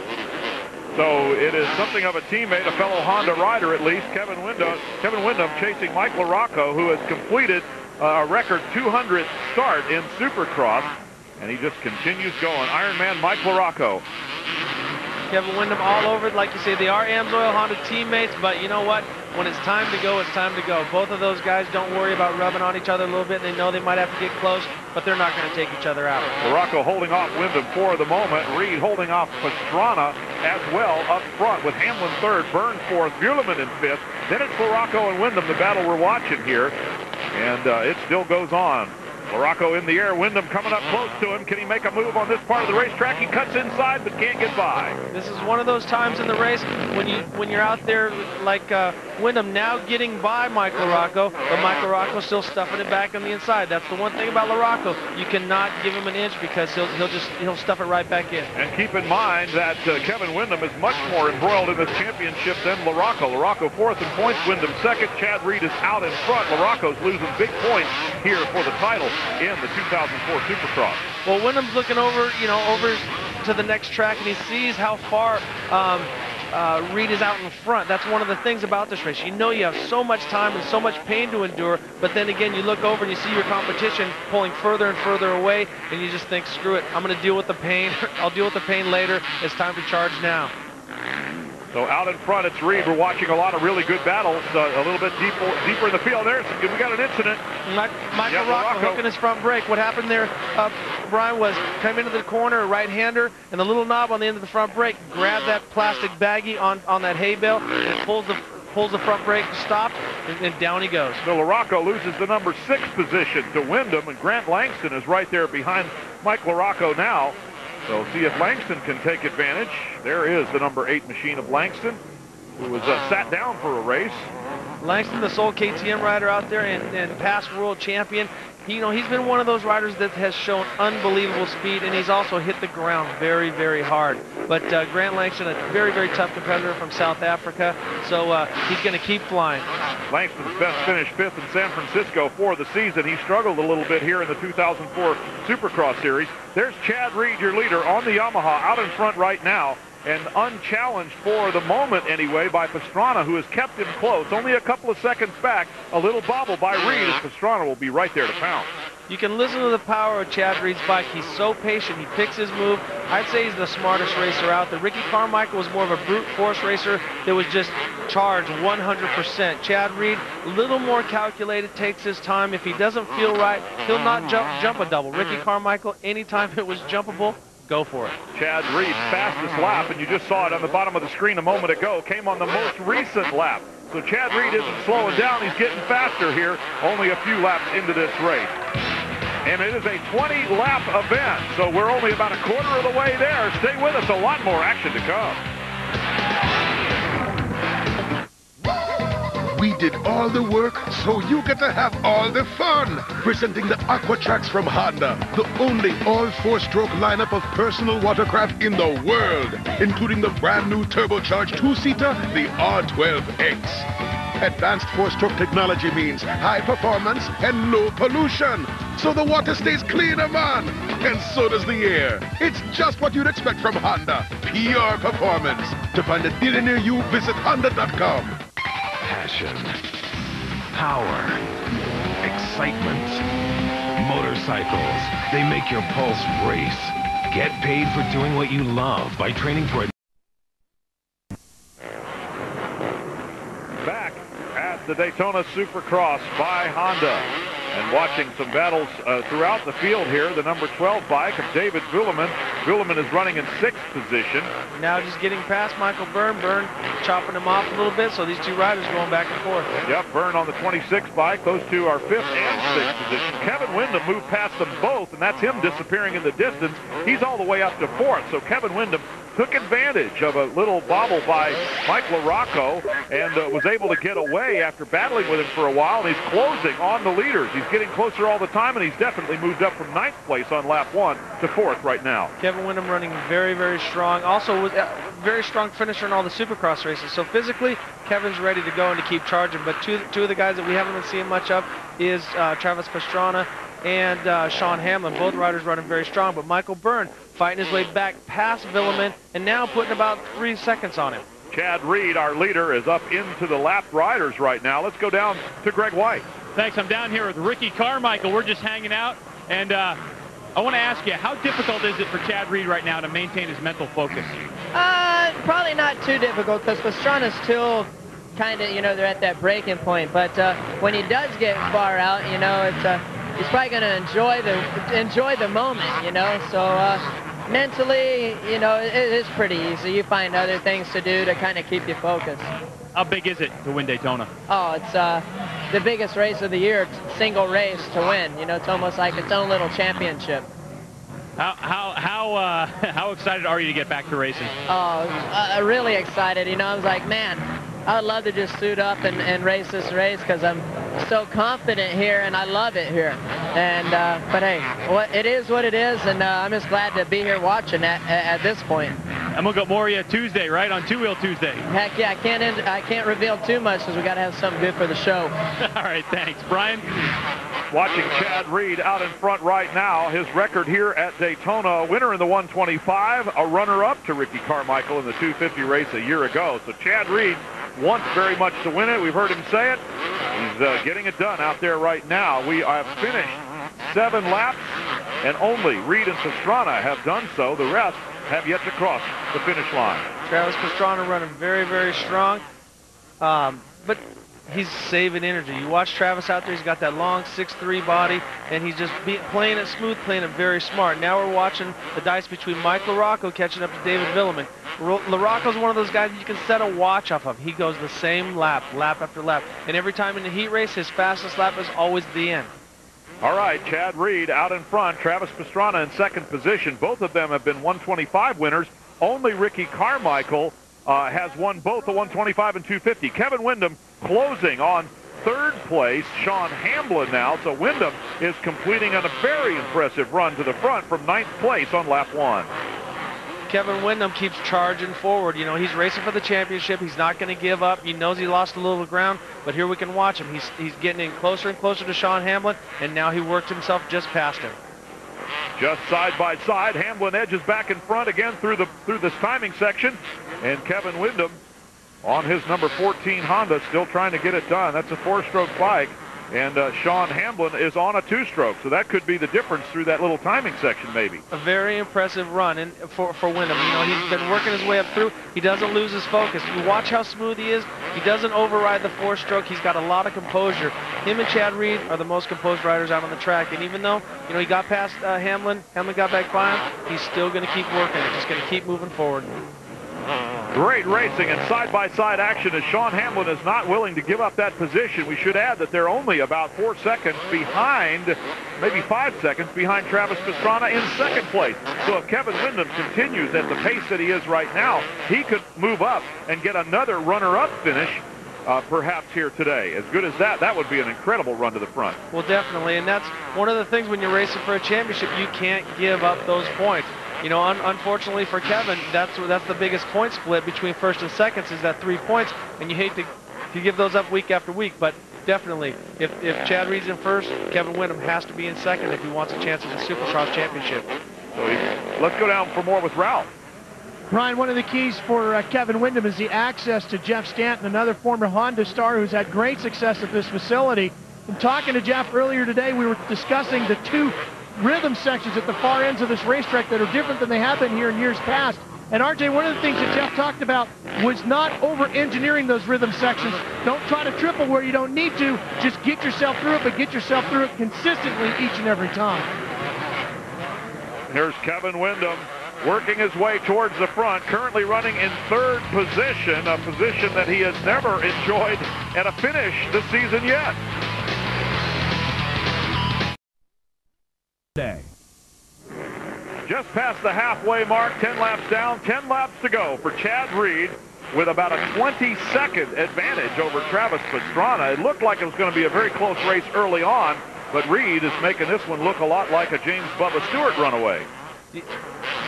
So it is something of a teammate, a fellow Honda rider at least, Kevin Wyndham chasing Mike LaRocco, who has completed a record 200th start in Supercross. and he just continues going. Ironman Mike LaRocco. Kevin Windham all over it. Like you say, they are AMSOIL Honda teammates, but you know what? When it's time to go, it's time to go. Both of those guys don't worry about rubbing on each other a little bit. They know they might have to get close, but they're not going to take each other out. LaRocco holding off Windham for the moment. Reed holding off Pastrana as well up front with Hamlin third, Byrne fourth, Buehleman in fifth. Then it's LaRocco and Windham, the battle we're watching here, and it still goes on. LaRocco in the air, Windham coming up close to him. Can he make a move on this part of the racetrack? He cuts inside but can't get by. This is one of those times in the race when you're out there like Windham now getting by Mike LaRocco, but Mike LaRocco still stuffing it back on the inside. That's the one thing about LaRocco. You cannot give him an inch because he'll stuff it right back in. And keep in mind that Kevin Windham is much more embroiled in this championship than LaRocco. LaRocco fourth in points, Windham second. Chad Reed is out in front. LaRocco's losing big points here for the title in the 2004 Supercross. Well, Windham's looking over to the next track, and he sees how far Reed is out in front. That's one of the things about this race. You know you have so much time and so much pain to endure, but then again, you look over and you see your competition pulling further and further away, and you just think, screw it, I'm going to deal with the pain. I'll deal with the pain later. It's time to charge now. So out in front, it's Reed. We're watching a lot of really good battles, a little bit deeper in the field. We got an incident. Michael LaRocco hooking his front brake. What happened there, Brian, was come into the corner, right-hander, and the little knob on the end of the front brake, grab that plastic baggie on that hay bale, and it pulls the front brake to stop, and down he goes. So LaRocco loses the number 6 position to Windham, and Grant Langston is right there behind Mike LaRocco now. So see if Langston can take advantage. There is the number 8 machine of Langston, who was sat down for a race. Langston, the sole KTM rider out there and past world champion. He's been one of those riders that has shown unbelievable speed, and he's also hit the ground very, very hard. But Grant Langston, a very, very tough competitor from South Africa, so he's going to keep flying. Langston's finished 5th in San Francisco for the season. He struggled a little bit here in the 2004 Supercross Series. There's Chad Reed, your leader, on the Yamaha, out in front right now, and unchallenged for the moment anyway by Pastrana, who has kept him close, only a couple of seconds back. A little bobble by Reed, as Pastrana will be right there to pound. You can listen to the power of Chad Reed's bike. He's so patient. He picks his move. I'd say he's the smartest racer out there. Ricky Carmichael was more of a brute force racer that was just charged 100%. Chad Reed, a little more calculated, takes his time. If he doesn't feel right, he'll not jump a double. Ricky Carmichael, anytime it was jumpable, go for it. Chad Reed's fastest lap, and you just saw it on the bottom of the screen a moment ago, came on the most recent lap. So Chad Reed isn't slowing down. He's getting faster here, only a few laps into this race. And it is a 20-lap event, so we're only about a quarter of the way there. Stay with us, a lot more action to come. We did all the work, so you get to have all the fun. Presenting the Aqua Tracks from Honda, the only all-4-stroke lineup of personal watercraft in the world, including the brand new turbocharged 2-seater, the R12X. Advanced 4-stroke technology means high performance and low pollution. So the water stays cleaner, man. And so does the air. It's just what you'd expect from Honda. Pure performance. To find a dealer near you, visit Honda.com. Passion, power, excitement. Motorcycles, they make your pulse race. Get paid for doing what you love by training for it. Back at the Daytona Supercross by Honda. And watching some battles throughout the field here. The number 12 bike of David Buehleman. Buehleman is running in 6th position. Now just getting past Michael Byrne. Byrne chopping him off a little bit, so these two riders going back and forth. Yep, Byrne on the 26 bike. Those two are 5th and 6th position. Kevin Windham moved past them both, and that's him disappearing in the distance. He's all the way up to 4th, so Kevin Windham took advantage of a little bobble by Mike LaRocco and was able to get away after battling with him for a while, and he's closing on the leaders. He's getting closer all the time, and he's definitely moved up from 9th place on lap 1 to 4th right now. Kevin Windham running very, very strong. Also was a very strong finisher in all the Supercross races. So physically, Kevin's ready to go and to keep charging. But two of the guys that we haven't been seeing much of is Travis Pastrana and Sean Hamlin. Both riders running very strong, but Michael Byrne fighting his way back past Buehleman and now putting about 3 seconds on him. Chad Reed, our leader, is up into the lap riders right now. Let's go down to Greg White. Thanks. I'm down here with Ricky Carmichael. We're just hanging out, and I want to ask you, how difficult is it for Chad Reed right now to maintain his mental focus? Probably not too difficult because Pastrana's still kind of, they're at that breaking point. But when he does get far out, he's probably going to enjoy the moment, So mentally, it is pretty easy. You find other things to do to kind of keep you focused. How big is it to win Daytona? Oh, it's the biggest race of the year, single race to win. It's almost like its own little championship. How excited are you to get back to racing? Oh, really excited. I was like, man, I would love to just suit up and race this race because I'm so confident here and I love it here. And but hey, it is what it is, and I'm just glad to be here watching at this point. And we'll get more of you Tuesday, right, on Two Wheel Tuesday. Heck yeah, I can't reveal too much because we got to have something good for the show. All right, thanks, Brian. Watching Chad Reed out in front right now. His record here at Daytona, a winner in the 125, a runner-up to Ricky Carmichael in the 250 race a year ago. So Chad Reed wants very much to win it. We've heard him say it. He's getting it done out there right now. We have finished 7 laps, and only Reed and Pastrana have done so. The rest have yet to cross the finish line. Travis Pastrana running very, very strong, but he's saving energy. You watch Travis out there, he's got that long 6'3" body, and he's just playing it smooth, playing it very smart. Now we're watching the dice between Mike LaRocco catching up to David Villeman. LaRocco's one of those guys that you can set a watch off of. He goes the same lap after lap, and every time in the heat race, his fastest lap is always the end. All right, Chad Reed out in front, Travis Pastrana in second position. Both of them have been 125 winners. Only Ricky Carmichael has won both the 125 and 250. Kevin Windham closing on third place. Sean Hamblin now. So Windham is completing a very impressive run to the front from 9th place on lap 1. Kevin Windham keeps charging forward. He's racing for the championship. He's not going to give up. He knows he lost a little ground, but here we can watch him. He's getting in closer and closer to Sean Hamblin, and now he worked himself just past him. Just side by side, Hamblin edges back in front again through this timing section, and Kevin Windham on his number 14 Honda still trying to get it done. That's a 4-stroke bike, and Sean Hamblin is on a 2-stroke, so that could be the difference through that little timing section maybe. A very impressive run for Windham. He's been working his way up through. He doesn't lose his focus. You watch how smooth he is. He doesn't override the 4-stroke. He's got a lot of composure. Him and Chad Reed are the most composed riders out on the track, and even though he got past Hamlin got back by him, he's still going to keep working. He's just going to keep moving forward. Great racing and side-by-side action as Sean Hamlin is not willing to give up that position. We should add that they're only about 4 seconds behind, maybe 5 seconds behind Travis Pastrana in second place. So if Kevin Windham continues at the pace that he is right now, he could move up and get another runner-up finish perhaps here today. As good as that would be an incredible run to the front. Well, definitely, and that's one of the things when you're racing for a championship, you can't give up those points. Unfortunately for Kevin, that's the biggest point split between first and seconds is that 3 points, and you hate to give those up week after week, but definitely, if Chad Reed's in first, Kevin Windham has to be in second if he wants a chance at the Supercross championship. So let's go down for more with Ralph. Brian, one of the keys for Kevin Windham is the access to Jeff Stanton, another former Honda star who's had great success at this facility. And talking to Jeff earlier today, we were discussing the 2 rhythm sections at the far ends of this racetrack that are different than they have been here in years past. And RJ, one of the things that Jeff talked about was not over-engineering those rhythm sections. Don't try to triple where you don't need to. Just get yourself through it, but get yourself through it consistently each and every time. Here's Kevin Windham working his way towards the front, currently running in third position, a position that he has never enjoyed at a finish this season yet. Just past the halfway mark, 10 laps down, 10 laps to go for Chad Reed with about a 20-second advantage over Travis Pastrana. It looked like it was going to be a very close race early on, but Reed is making this one look a lot like a James Bubba Stewart runaway.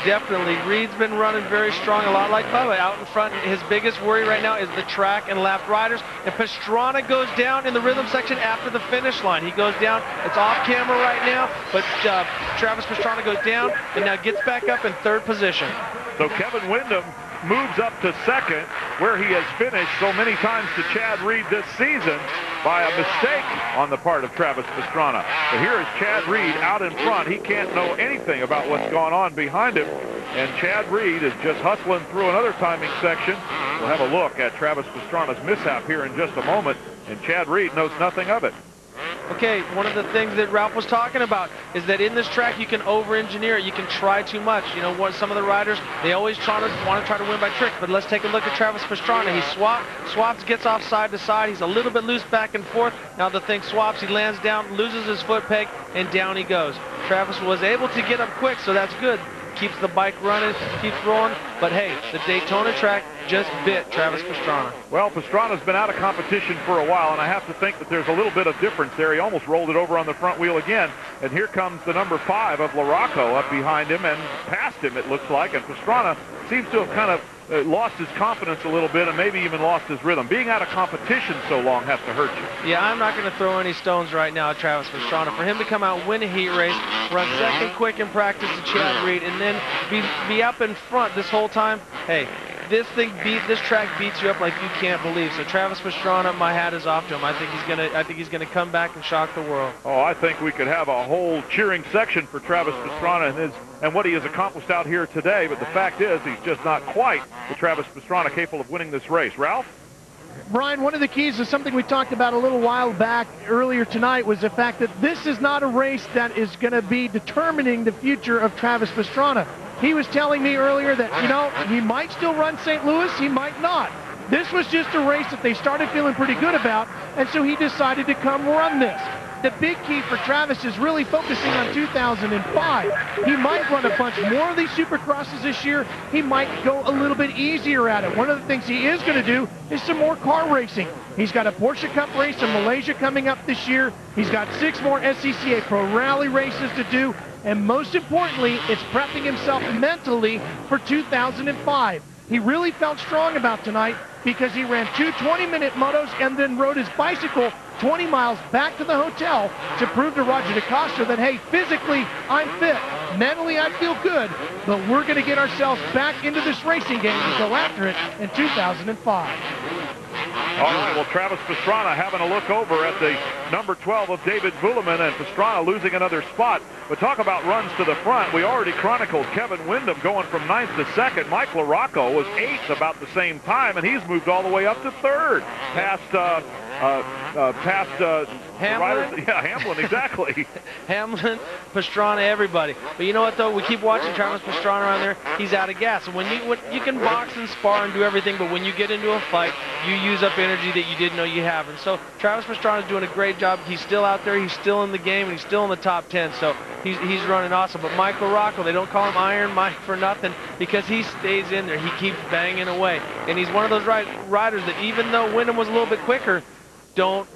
Definitely. Reed's been running very strong, a lot like Bubba. Out in front, his biggest worry right now is the track and lap riders. And Pastrana goes down in the rhythm section after the finish line. He goes down. It's off camera right now, but Travis Pastrana goes down and now gets back up in third position. So Kevin Windham moves up to second, where he has finished so many times to Chad Reed this season by a mistake on the part of Travis Pastrana. But here is Chad Reed out in front. He can't know anything about what's going on behind him. And Chad Reed is just hustling through another timing section. We'll have a look at Travis Pastrana's mishap here in just a moment. And Chad Reed knows nothing of it. Okay, one of the things that Ralph was talking about is that in this track you can over-engineer it. You can try too much. You know what? Some of the riders, they always want to try to win by tricks. But let's take a look at Travis Pastrana. He swaps, gets off side to side. He's a little bit loose back and forth. Now the thing swaps. He lands down, loses his foot peg, and down he goes. Travis was able to get up quick, so that's good. Keeps the bike running, keeps rolling. But hey, the Daytona track just bit Travis Pastrana. Well, Pastrana's been out of competition for a while, and I have to think that there's a little bit of difference there. He almost rolled it over on the front wheel again. And here comes the number 5 of LaRocco up behind him and past him, it looks like. And Pastrana seems to have kind of lost his confidence a little bit and maybe even lost his rhythm. Being out of competition so long has to hurt you. Yeah, I'm not going to throw any stones right now at Travis Pastrana. For him to come out, win a heat race, run second quick in practice to Chad Reed, and then be up in front this whole time, hey, this track beats you up like you can't believe. So Travis Pastrana, my hat is off to him. I think he's gonna come back and shock the world. Oh, I think we could have a whole cheering section for Travis Pastrana and what he has accomplished out here today. But the fact is, he's just not quite the Travis Pastrana capable of winning this race. Ralph? Brian, one of the keys is something we talked about a little while back earlier tonight was the fact that this is not a race that is going to be determining the future of Travis Pastrana. He was telling me earlier that, you know, he might still run St. Louis, he might not. This was just a race that they started feeling pretty good about, and so he decided to come run this. The big key for Travis is really focusing on 2005. He might run a bunch more of these Supercrosses this year. He might go a little bit easier at it. One of the things he is going to do is some more car racing. He's got a Porsche Cup race in Malaysia coming up this year. He's got 6 more SCCA Pro Rally races to do. And most importantly, it's prepping himself mentally for 2005. He really felt strong about tonight because he ran 2 20-minute motos and then rode his bicycle 20 miles back to the hotel to prove to Roger DeCosta that, hey, physically, I'm fit. Mentally, I feel good. But we're going to get ourselves back into this racing game and go after it in 2005. All right, well, Travis Pastrana having a look over at the number 12 of David Vuillemin, and Pastrana losing another spot. But talk about runs to the front. We already chronicled Kevin Windham going from 9th to 2nd. Mike LaRocco was 8th about the same time, and he's moved all the way up to 3rd. Past Hamlin? Yeah, Hamlin, exactly. Hamlin, Pastrana, everybody. But you know what, though? We keep watching Travis Pastrana around there. He's out of gas. And when you can box and spar and do everything, but when you get into a fight, you use up energy that you didn't know you have. And so Travis Pastrana is doing a great job. He's still out there. He's still in the game, and he's still in the top 10. So he's running awesome. But Mike LaRocco, they don't call him Iron Mike for nothing because he stays in there. He keeps banging away. And he's one of those riders that even though Windham was a little bit quicker, don't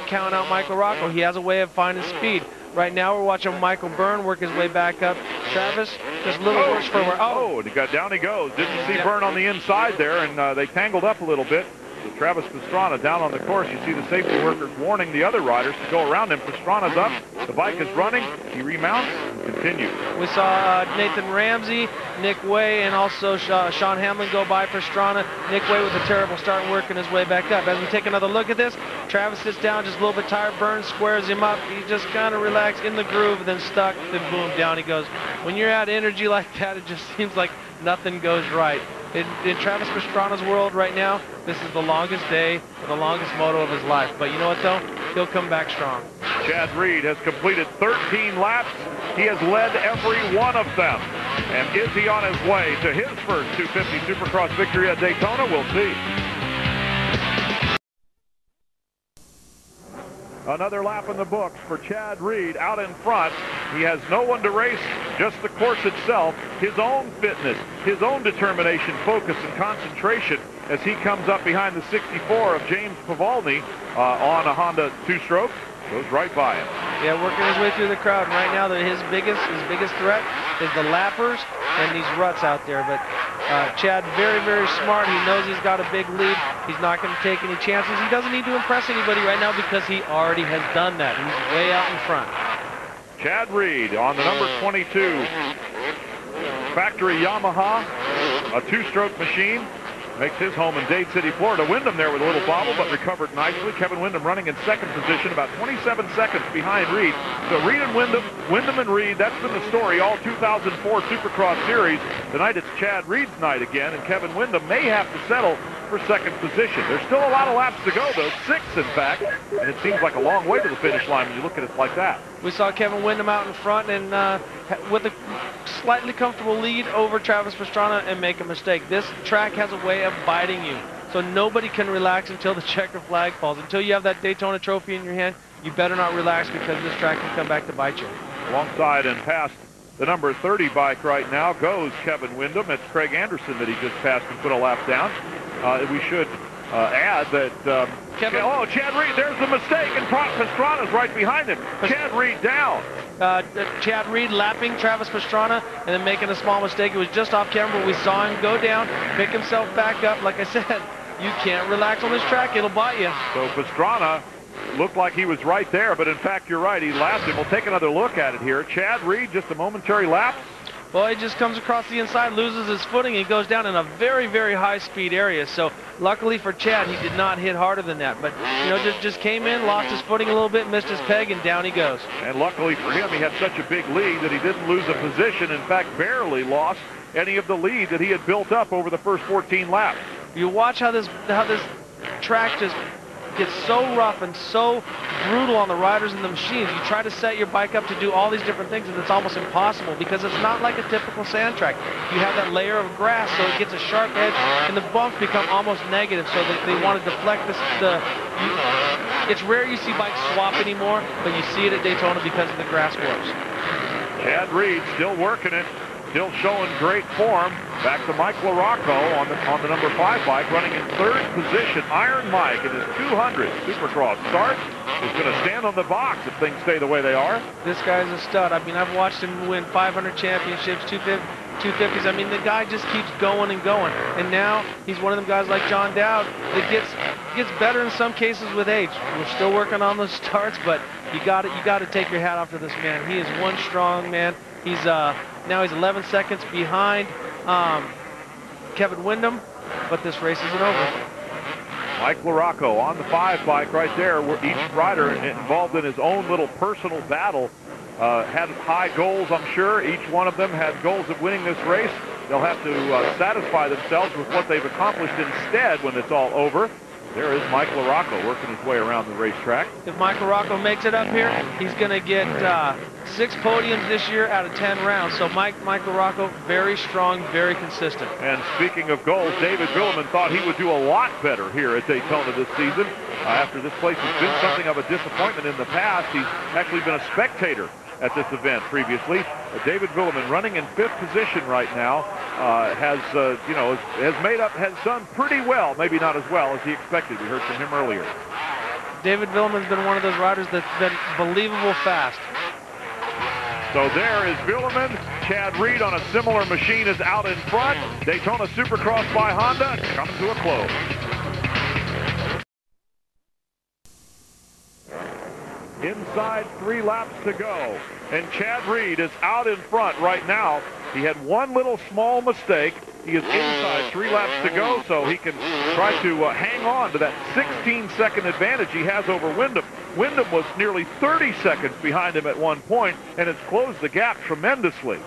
count out Mike LaRocco. He has a way of finding speed. Right now we're watching Michael Byrne work his way back up. Travis just a little worse for where. Oh, down he goes. Didn't see Byrne on the inside there, and they tangled up a little bit. So Travis Pastrana down on the course. You see the safety workers warning the other riders to go around him. Pastrana's up. The bike is running. He remounts and continues. We saw Nathan Ramsey, Nick Way, and also Sean Hamlin go by Pastrana. Nick Way with a terrible start working his way back up. As we take another look at this, Travis sits down just a little bit tired. Byrne squares him up. He just kind of relaxed in the groove, then stuck, then boom, down he goes. When you're out of energy like that, it just seems like nothing goes right. In Travis Pastrana's world right now, this is the longest day or the longest moto of his life. But you know what, though? He'll come back strong. Chad Reed has completed 13 laps. He has led every one of them. And is he on his way to his first 250 Supercross victory at Daytona? We'll see. Another lap in the books for Chad Reed out in front. He has no one to race, just the course itself, his own fitness, his own determination, focus, and concentration as he comes up behind the 64 of James Pavolny on a Honda 2-stroke. Goes right by him. Yeah, working his way through the crowd. Right now, his biggest threat is the lappers and these ruts out there. But Chad, very, very smart. He knows he's got a big lead. He's not going to take any chances. He doesn't need to impress anybody right now because he already has done that. He's way out in front. Chad Reed on the number 22 factory Yamaha. a two-stroke machine. Makes his home in Dade City, Florida. Wyndham there with a little bobble, but recovered nicely. Kevin Wyndham running in second position, about 27 seconds behind Reed. So Reed and Wyndham and Reed, that's been the story all 2004 Supercross series. Tonight it's Chad Reed's night again, and Kevin Wyndham may have to settle for second position. There's still a lot of laps to go, though, 6 in fact, and it seems like a long way to the finish line when you look at it like that. We saw Kevin Wyndham out in front and with a slightly comfortable lead over Travis Pastrana and make a mistake. This track has a way of biting you, so nobody can relax until the checker flag falls. Until you have that Daytona trophy in your hand, you better not relax because this track can come back to bite you. Alongside and past the number 30 bike right now goes Kevin Wyndham. It's Craig Anderson that he just passed and put a lap down. We should add that Chad Reed, there's the mistake, and Pastrana's right behind him. Chad Reed down. Chad Reed lapping Travis Pastrana and then making a small mistake. It was just off camera, but we saw him go down, pick himself back up. Like I said, you can't relax on this track. It'll bite you. So Pastrana looked like he was right there, but in fact, you're right. He lapped him. We'll take another look at it here. Chad Reed, just a momentary lapse. Well, he just comes across the inside, loses his footing, he goes down in a very, very high-speed area. So luckily for Chad, he did not hit harder than that. But, you know, just came in, lost his footing a little bit, missed his peg, and down he goes. And luckily for him, he had such a big lead that he didn't lose a position. In fact, barely lost any of the lead that he had built up over the first 14 laps. You watch how this track just gets so rough and so brutal on the riders and the machines. You try to set your bike up to do all these different things, and it's almost impossible because it's not like a typical sand track. You have that layer of grass, so it gets a sharp edge, and the bumps become almost negative, so they want to deflect this. It's rare you see bikes swap anymore, but you see it at Daytona because of the grass warps. Chad Reed still working it, still showing great form. Back to Mike LaRocco on the number 5 bike, running in third position. Iron Mike in his 200 Supercross start is going to stand on the box if things stay the way they are. This guy's a stud. I mean, I've watched him win 500 championships, 250s. I mean, the guy just keeps going and going. And now he's one of them guys like John Dowd that gets better in some cases with age. We're still working on those starts, but you got to take your hat off to this man. He is one strong man. He's now he's 11 seconds behind Kevin Wyndham, but this race isn't over. Mike LaRocco on the 5 bike right there, where each rider involved in his own little personal battle had high goals, I'm sure. Each one of them had goals of winning this race. They'll have to satisfy themselves with what they've accomplished instead when it's all over. There is Mike LaRocco working his way around the racetrack. If Mike LaRocco makes it up here, he's going to get 6 podiums this year out of 10 rounds. So Mike LaRocco, very strong, very consistent. And speaking of goals, David Villeman thought he would do a lot better here at Daytona this season. After this place has been something of a disappointment in the past, he's actually been a spectator at this event previously. David Villeman, running in 5th position right now, has done pretty well. Maybe not as well as he expected. We heard from him earlier. David Villeman's been one of those riders that's been believable fast. So there is Villeman. Chad Reed on a similar machine is out in front. Daytona Supercross by Honda coming to a close. Inside 3 laps to go, and Chad Reed is out in front right now. He had one little small mistake. He is inside 3 laps to go, so he can try to hang on to that 16-second advantage he has over Wyndham. Wyndham was nearly 30 seconds behind him at one point, and it's closed the gap tremendously.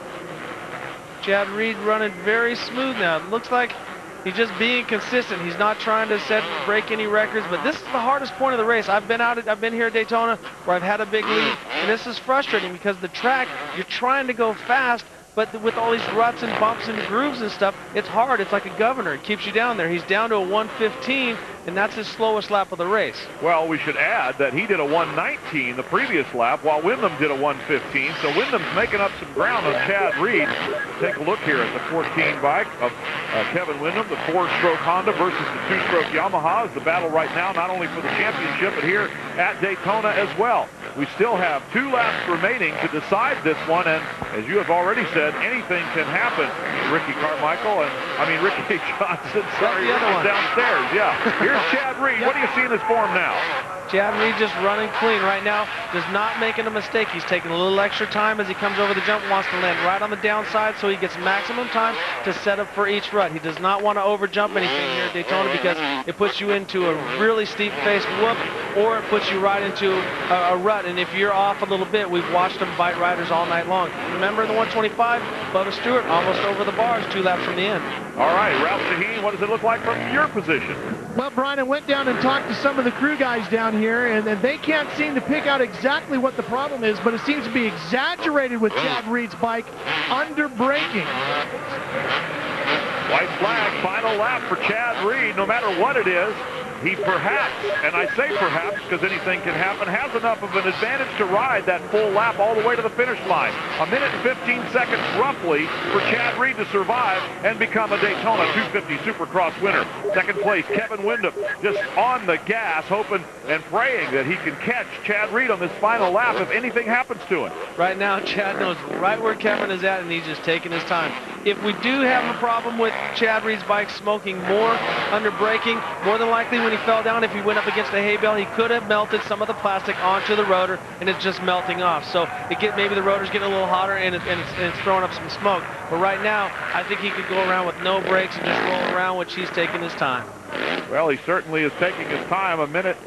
Chad Reed running very smooth now. It looks like he's just being consistent. He's not trying to break any records, but this is the hardest point of the race. I've been here at Daytona where I've had a big lead, and this is frustrating because the track, you're trying to go fast, but with all these ruts and bumps and grooves and stuff, it's hard. It's like a governor. It keeps you down there. He's down to a 1:15, and that's his slowest lap of the race. Well, we should add that he did a 1:19 the previous lap, while Wyndham did a 1:15. So Wyndham's making up some ground on Chad Reed. Take a look here at the 14 bike of Kevin Wyndham, the 4-stroke Honda versus the 2-stroke Yamaha. Is the battle right now, not only for the championship, but here at Daytona as well. We still have 2 laps remaining to decide this one, and as you have already said, anything can happen. Ricky Johnson, sorry, the other one downstairs. Yeah, here's Chad Reed. What do you see in his form now? Chad Reed just running clean right now, just not making a mistake. He's taking a little extra time as he comes over the jump, wants to land right on the downside so he gets maximum time to set up for each rut. He does not want to over jump anything here at Daytona because it puts you into a really steep face whoop, or it puts you right into a rut. And if you're off a little bit, we've watched him bite riders all night long. Remember in the 125, Bubba Stewart almost over the bars 2 laps from the end. All right, Ralph Shaheen, what does it look like from your position? Well, Brian, I went down and talked to some of the crew guys down here, and they can't seem to pick out exactly what the problem is, but it seems to be exaggerated with Chad Reed's bike under braking. White flag, final lap for Chad Reed. No matter what it is, he perhaps, and I say perhaps because anything can happen, has enough of an advantage to ride that full lap all the way to the finish line. 1 minute and 15 seconds roughly for Chad Reed to survive and become a Daytona 250 Supercross winner. Second place, Kevin Windham, just on the gas, hoping and praying that he can catch Chad Reed on this final lap if anything happens to him. Right now, Chad knows right where Kevin is at, and he's just taking his time. If we do have a problem with Chad Reed's bike smoking more under braking, more than likely when he fell down, if he went up against the hay bale, he could have melted some of the plastic onto the rotor, and it's just melting off. So maybe the rotor's getting a little hotter, and it's throwing up some smoke. But right now, I think he could go around with no brakes and just roll around, which he's taking his time. Well, he certainly is taking his time. 1 minute,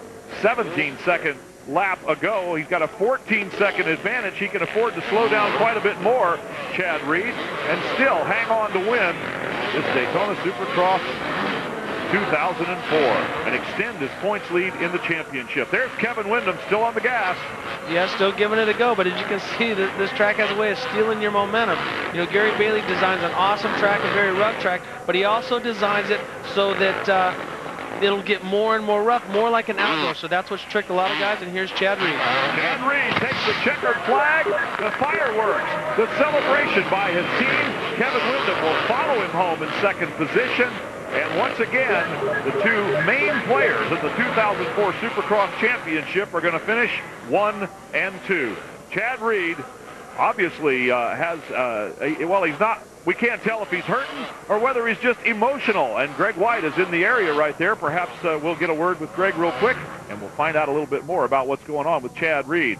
17 second lap ago. He's got a 14-second advantage. He can afford to slow down quite a bit more, Chad Reed, and still hang on to win this Daytona Supercross 2004 and extend his points lead in the championship. There's Kevin Windham still on the gas. Yeah, still giving it a go, but as you can see, this track has a way of stealing your momentum. You know, Gary Bailey designs an awesome track, a very rough track, but he also designs it so that it'll get more and more rough, more like an outdoor. So that's what's tricked a lot of guys, and here's Chad Reed. Chad Reed takes the checkered flag, the fireworks, the celebration by his team. Kevin Windham will follow him home in second position. And once again, the two main players in the 2004 Supercross Championship are going to finish 1 and 2. Chad Reed obviously has, well, he's not, we can't tell if he's hurting or whether he's just emotional. And Greg White is in the area right there. Perhaps we'll get a word with Greg real quick, and we'll find out a little bit more about what's going on with Chad Reed.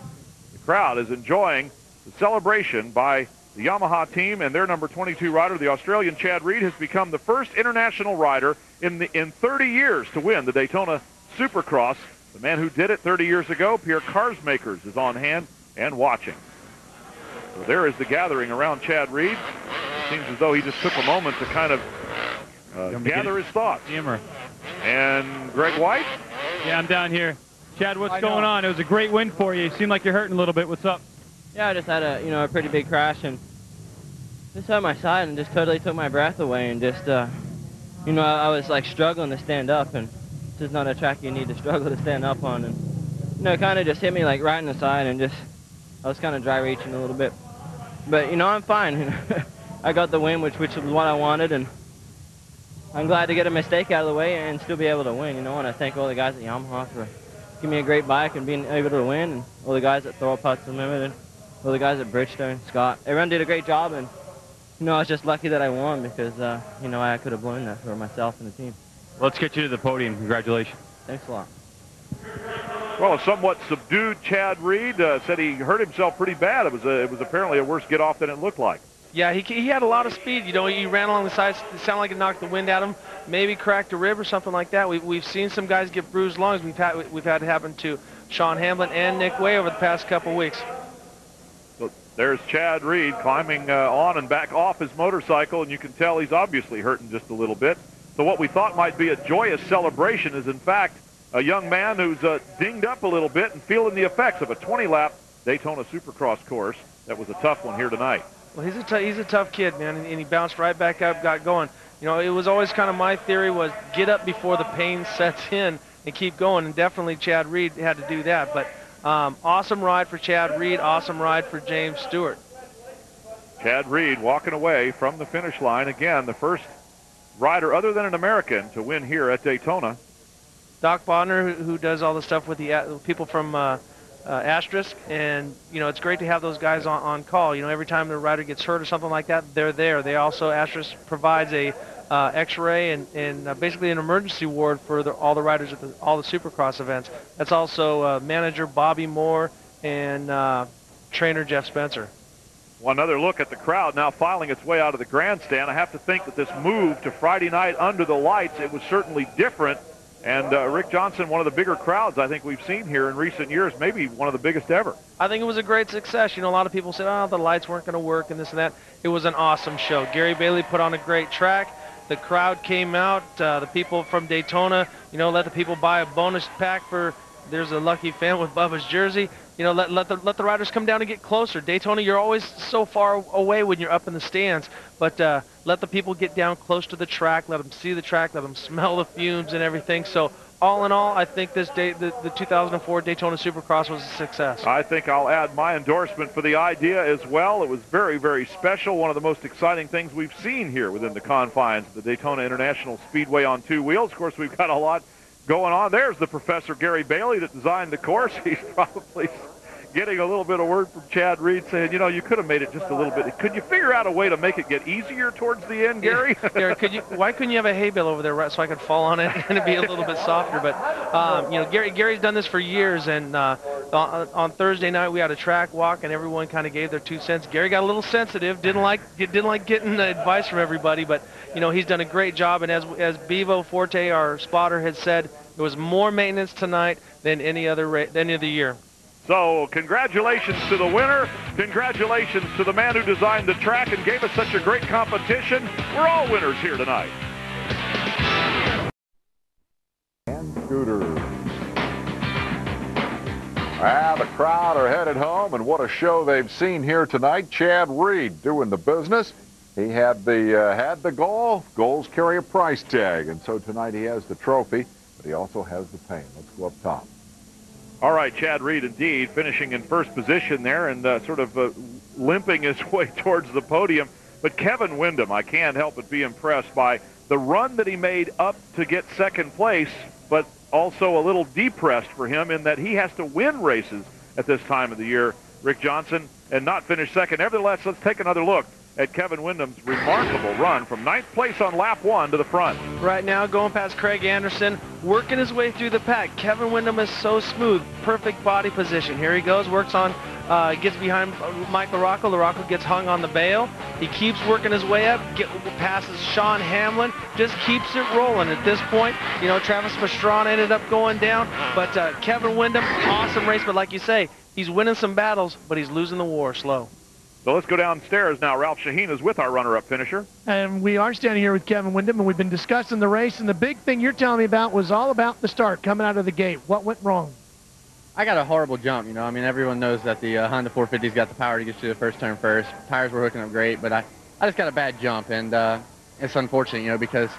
The crowd is enjoying the celebration by the Yamaha team, and their number 22 rider, the Australian Chad Reed, has become the first international rider in 30 years to win the Daytona Supercross. The man who did it 30 years ago, Pierre Carsmakers, is on hand and watching. So there is the gathering around Chad Reed. It seems as though he just took a moment to kind of gather his thoughts. And Greg White? Yeah, I'm down here. Chad, what's going on? It was a great win for you. You seem like you're hurting a little bit. What's up? Yeah, I just had a pretty big crash and just hurt my side and just totally took my breath away, and just I was like struggling to stand up, and this is not a track you need to struggle to stand up on, and it kind of just hit me like right in the side, and just I was kind of dry reaching a little bit, but I'm fine. I got the win, which was what I wanted, and I'm glad to get a mistake out of the way and still be able to win. And I thank all the guys at Yamaha for giving me a great bike and being able to win, and all the guys at Thor Putts Unlimited, all the guys at Bridgestone, Scott. Everyone did a great job, and I was just lucky that I won because I could have blown that for myself and the team. Let's get you to the podium. Congratulations. Thanks a lot. Well, a somewhat subdued Chad Reed said he hurt himself pretty bad. It was apparently a worse get-off than it looked like. Yeah, he had a lot of speed. He ran along the sides. It sounded like it knocked the wind out of him. Maybe cracked a rib or something like that. We've seen some guys get bruised lungs. We've had it happen to Sean Hamblin and Nick Way over the past couple weeks. So there's Chad Reed climbing on and back off his motorcycle, and you can tell he's obviously hurting just a little bit. So what we thought might be a joyous celebration is, in fact, a young man who's dinged up a little bit and feeling the effects of a 20-lap Daytona Supercross course. That was a tough one here tonight. Well, he's a tough kid, man, and he bounced right back up, got going. It was always kind of my theory was get up before the pain sets in and keep going, and definitely Chad Reed had to do that. But awesome ride for Chad Reed, awesome ride for James Stewart. Chad Reed walking away from the finish line. Again, the first rider other than an American to win here at Daytona. Doc Bodner, who does all the stuff with the people from Asterisk, and it's great to have those guys on call. Every time the rider gets hurt or something like that, they're there. They also, Asterisk provides a X-ray and basically an emergency ward for all the riders at all the Supercross events. That's also manager Bobby Moore and trainer Jeff Spencer. One other look at the crowd now filing its way out of the grandstand. I have to think that this move to Friday night under the lights, it was certainly different. And Rick Johnson, one of the bigger crowds I think we've seen here in recent years, maybe one of the biggest ever. I think it was a great success. You know, a lot of people said, oh, the lights weren't going to work and this and that. It was an awesome show. Gary Bailey put on a great track. The crowd came out. The people from Daytona, you know, let the people buy a bonus pack for, there's a lucky fan with Bubba's jersey. You know, let the riders come down and get closer. Daytona, you're always so far away when you're up in the stands, but let the people get down close to the track, let them see the track, let them smell the fumes and everything. So all in all, I think this the 2004 Daytona Supercross was a success. I think I'll add my endorsement for the idea as well. It was very, very special. One of the most exciting things we've seen here within the confines of the Daytona International Speedway on two wheels. Of course, we've got a lot going on. There's the Professor Gary Bailey that designed the course. He's probably getting a little bit of word from Chad Reed saying, you know, you could have made it just a little bit. Could you figure out a way to make it get easier towards the end, Gary? Gary, why couldn't you have a hay bale over there right, so I could fall on it and it'd be a little bit softer? But, you know, Gary's done this for years, and on Thursday night we had a track walk, and everyone kind of gave their 2 cents. Gary got a little sensitive, didn't like getting advice from everybody, but, you know, he's done a great job, and as Bevo Forte, our spotter, had said, there was more maintenance tonight than any other year. So congratulations to the winner. Congratulations to the man who designed the track and gave us such a great competition. We're all winners here tonight. And scooters. The crowd are headed home, and what a show they've seen here tonight. Chad Reed doing the business. He had the goal. Goals carry a price tag, and so tonight he has the trophy, but he also has the pain. Let's go up top. All right, Chad Reed indeed finishing in first position there and sort of limping his way towards the podium. But Kevin Windham, I can't help but be impressed by the run that he made up to get second place, but also a little depressed for him in that he has to win races at this time of the year, Rick Johnson, and not finish second. Nevertheless, let's take another look at Kevin Windham's remarkable run from 9th place on lap 1 to the front. Right now, going past Craig Anderson, working his way through the pack. Kevin Windham is so smooth, perfect body position. Here he goes, works on, gets behind Mike LaRocco. LaRocco gets hung on the bail. He keeps working his way up, passes Sean Hamlin, just keeps it rolling. At this point, you know, Travis Pastrana ended up going down, but Kevin Windham, awesome race, but like you say, he's winning some battles, but he's losing the war slow. So let's go downstairs now. Ralph Shaheen is with our runner-up finisher. And we are standing here with Kevin Windham, and we've been discussing the race, and the big thing you're telling me about was all about the start, coming out of the gate. What went wrong? I got a horrible jump, you know. I mean, everyone knows that the Honda 450's got the power to get you the first turn first. Tires were hooking up great, but I just got a bad jump, and it's unfortunate, you know, because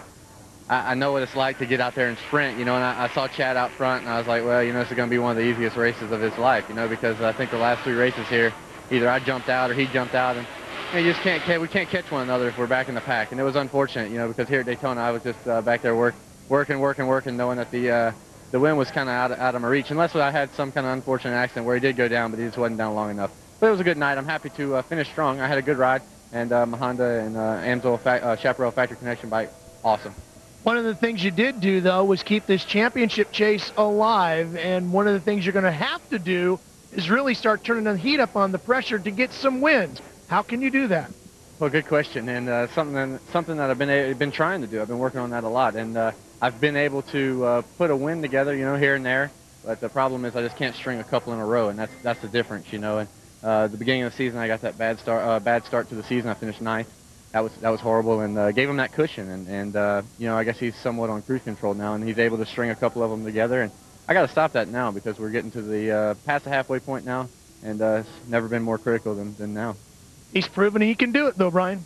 I know what it's like to get out there and sprint, you know, and I saw Chad out front, and I was like, well, you know, this is going to be one of the easiest races of his life, you know, because I think the last 3 races here, either I jumped out or he jumped out, and you just we can't catch one another if we're back in the pack. And it was unfortunate, you know, because here at Daytona I was just back there working, knowing that the win was kind of out of my reach, unless I had some kind of unfortunate accident where he did go down, but he just wasn't down long enough. But it was a good night. I'm happy to finish strong. I had a good ride, and my Honda and Amsoil Chaparral Factory Connection bike, awesome. One of the things you did do, though, was keep this championship chase alive, and one of the things you're going to have to do is really start turning the heat up on the pressure to get some wins. How can you do that? Well, good question, and something that I've been trying to do. I've been working on that a lot, and I've been able to put a win together, you know, here and there. But the problem is I just can't string a couple in a row, and that's the difference, you know. And the beginning of the season, I got that bad start to the season. I finished 9th. That was horrible, and gave him that cushion. And you know, I guess he's somewhat on cruise control now, and he's able to string a couple of them together. And I got to stop that now because we're getting to the past the halfway point now, and it's never been more critical than now. He's proven he can do it, though, Brian.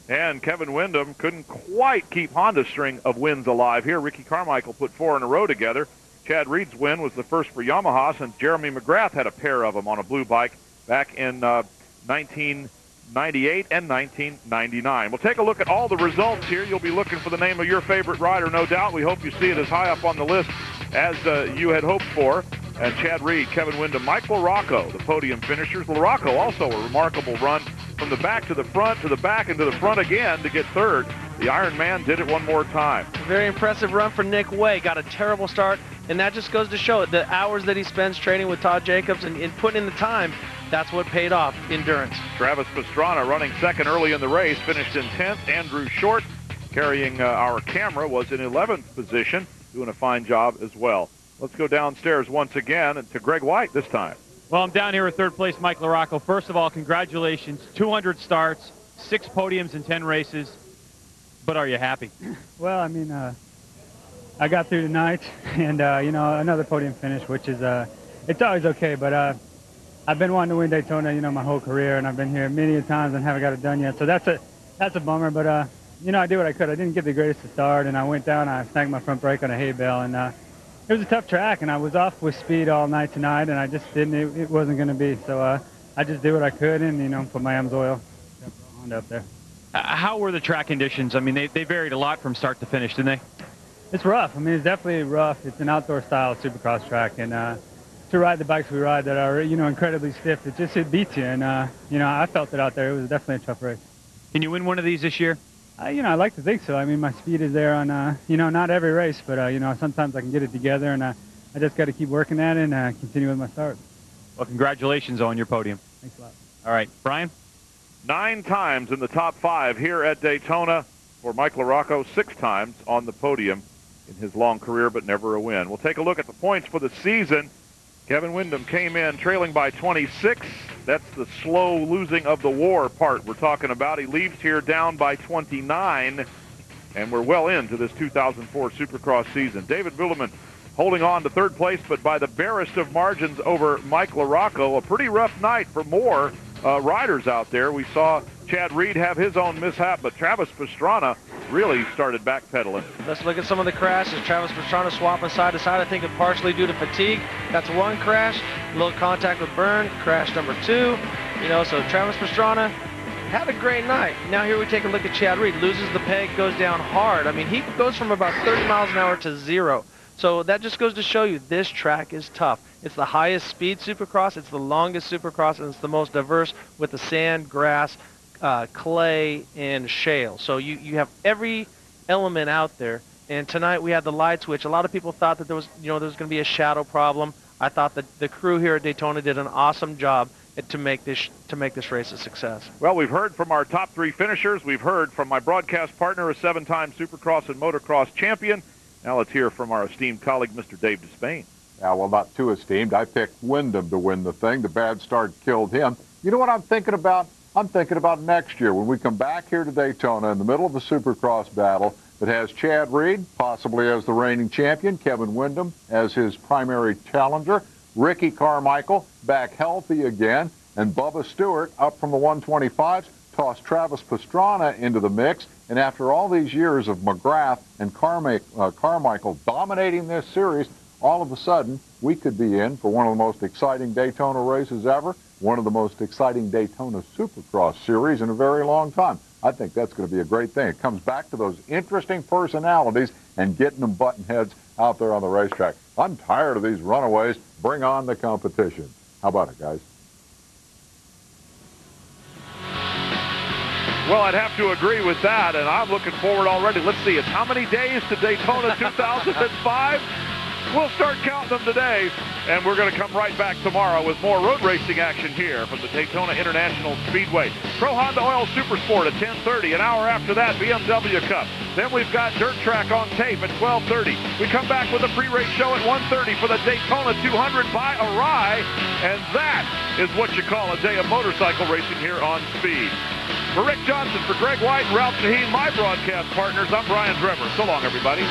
And Kevin Windham couldn't quite keep Honda's string of wins alive here. Ricky Carmichael put 4 in a row together. Chad Reed's win was the first for Yamaha since Jeremy McGrath had a pair of them on a blue bike back in 1998 and 1999. We'll take a look at all the results here. You'll be looking for the name of your favorite rider, no doubt. We hope you see it as high up on the list as you had hoped for. And Chad Reed, Kevin Windham, Mike LaRocco, the podium finishers. LaRocco also a remarkable run. from the back to the front, to the back, and to the front again to get third. The Iron Man did it one more time. Very impressive run for Nick Way. Got a terrible start, and that just goes to show the hours that he spends training with Todd Jacobs and putting in the time. That's what paid off, endurance. Travis Pastrana running second early in the race, finished in 10th. Andrew Short, carrying our camera, was in 11th position, doing a fine job as well. Let's go downstairs once again and to Greg White this time. Well, I'm down here with third place Mike LaRocco. First of all, congratulations. 200 starts, 6 podiums in 10 races. But are you happy? Well, I mean, I got through tonight, and, you know, another podium finish, which is, it's always okay. But I've been wanting to win Daytona, you know, my whole career, and I've been here many times and haven't got it done yet. So that's a bummer. But, you know, I did what I could. I didn't get the greatest to start, and I went down, I snagged my front brake on a hay bale, and it was a tough track, and I was off with speed all night tonight, and I just didn't, it wasn't going to be. So I just did what I could and, you know, put my AMS oil Honda up there. How were the track conditions? I mean, they varied a lot from start to finish, didn't they? It's rough. I mean, it's definitely rough. It's an outdoor style Supercross track, and to ride the bikes we ride that are, you know, incredibly stiff, it beats you. And, you know, I felt it out there. It was definitely a tough race. Can you win one of these this year? You know, I like to think so. I mean, my speed is there on, you know, not every race, but, you know, sometimes I can get it together, and I just got to keep working at it and continue with my start. Well, congratulations on your podium. Thanks a lot. All right, Brian? 9 times in the top 5 here at Daytona for Mike LaRocco, 6 times on the podium in his long career, but never a win. We'll take a look at the points for the season. Kevin Windham came in trailing by 26. That's the slow losing of the war part we're talking about. He leaves here down by 29, and we're well into this 2004 Supercross season. David Buhleman holding on to third place, but by the barest of margins over Mike LaRocco. A pretty rough night for more riders out there. We saw Chad Reed have his own mishap, but Travis Pastrana really started backpedaling. Let's look at some of the crashes. Travis Pastrana swapping side to side, I think partially due to fatigue. That's one crash. A little contact with Byrne, crash number 2. You know, so Travis Pastrana had a great night. Now here we take a look at Chad Reed. Loses the peg, goes down hard. I mean, he goes from about 30 miles an hour to 0. So that just goes to show you this track is tough. It's the highest speed Supercross, it's the longest Supercross, and it's the most diverse with the sand, grass, clay, and shale. So you have every element out there. And tonight we had the light switch. A lot of people thought that there was going to be a shadow problem. I thought that the crew here at Daytona did an awesome job to make this race a success. Well, we've heard from our top 3 finishers. We've heard from my broadcast partner, a 7-time Supercross and Motocross champion. Now let's hear from our esteemed colleague, Mr. Dave Despain. Yeah, well, not too esteemed. I picked Windham to win the thing. The bad start killed him. You know what I'm thinking about? I'm thinking about next year when we come back here to Daytona in the middle of a Supercross battle that has Chad Reed, possibly as the reigning champion, Kevin Windham as his primary challenger, Ricky Carmichael back healthy again, and Bubba Stewart up from the 125s, toss Travis Pastrana into the mix, and after all these years of McGrath and Carmichael dominating this series, all of a sudden, we could be in for one of the most exciting Daytona races ever, one of the most exciting Daytona Supercross series in a very long time. I think that's going to be a great thing. It comes back to those interesting personalities and getting them button heads out there on the racetrack. I'm tired of these runaways. Bring on the competition. How about it, guys? Well, I'd have to agree with that, and I'm looking forward already. Let's see, it's how many days to Daytona 2005? We'll start counting them today, and we're going to come right back tomorrow with more road racing action here from the Daytona International Speedway. Pro Honda Oil Supersport at 10:30. An hour after that, BMW Cup. Then we've got Dirt Track on tape at 12:30. We come back with a pre-race show at 1:30 for the Daytona 200 by a rye, and that is what you call a day of motorcycle racing here on Speed. For Rick Johnson, for Greg White and Ralph Shaheen, my broadcast partners, I'm Brian Drever. So long, everybody.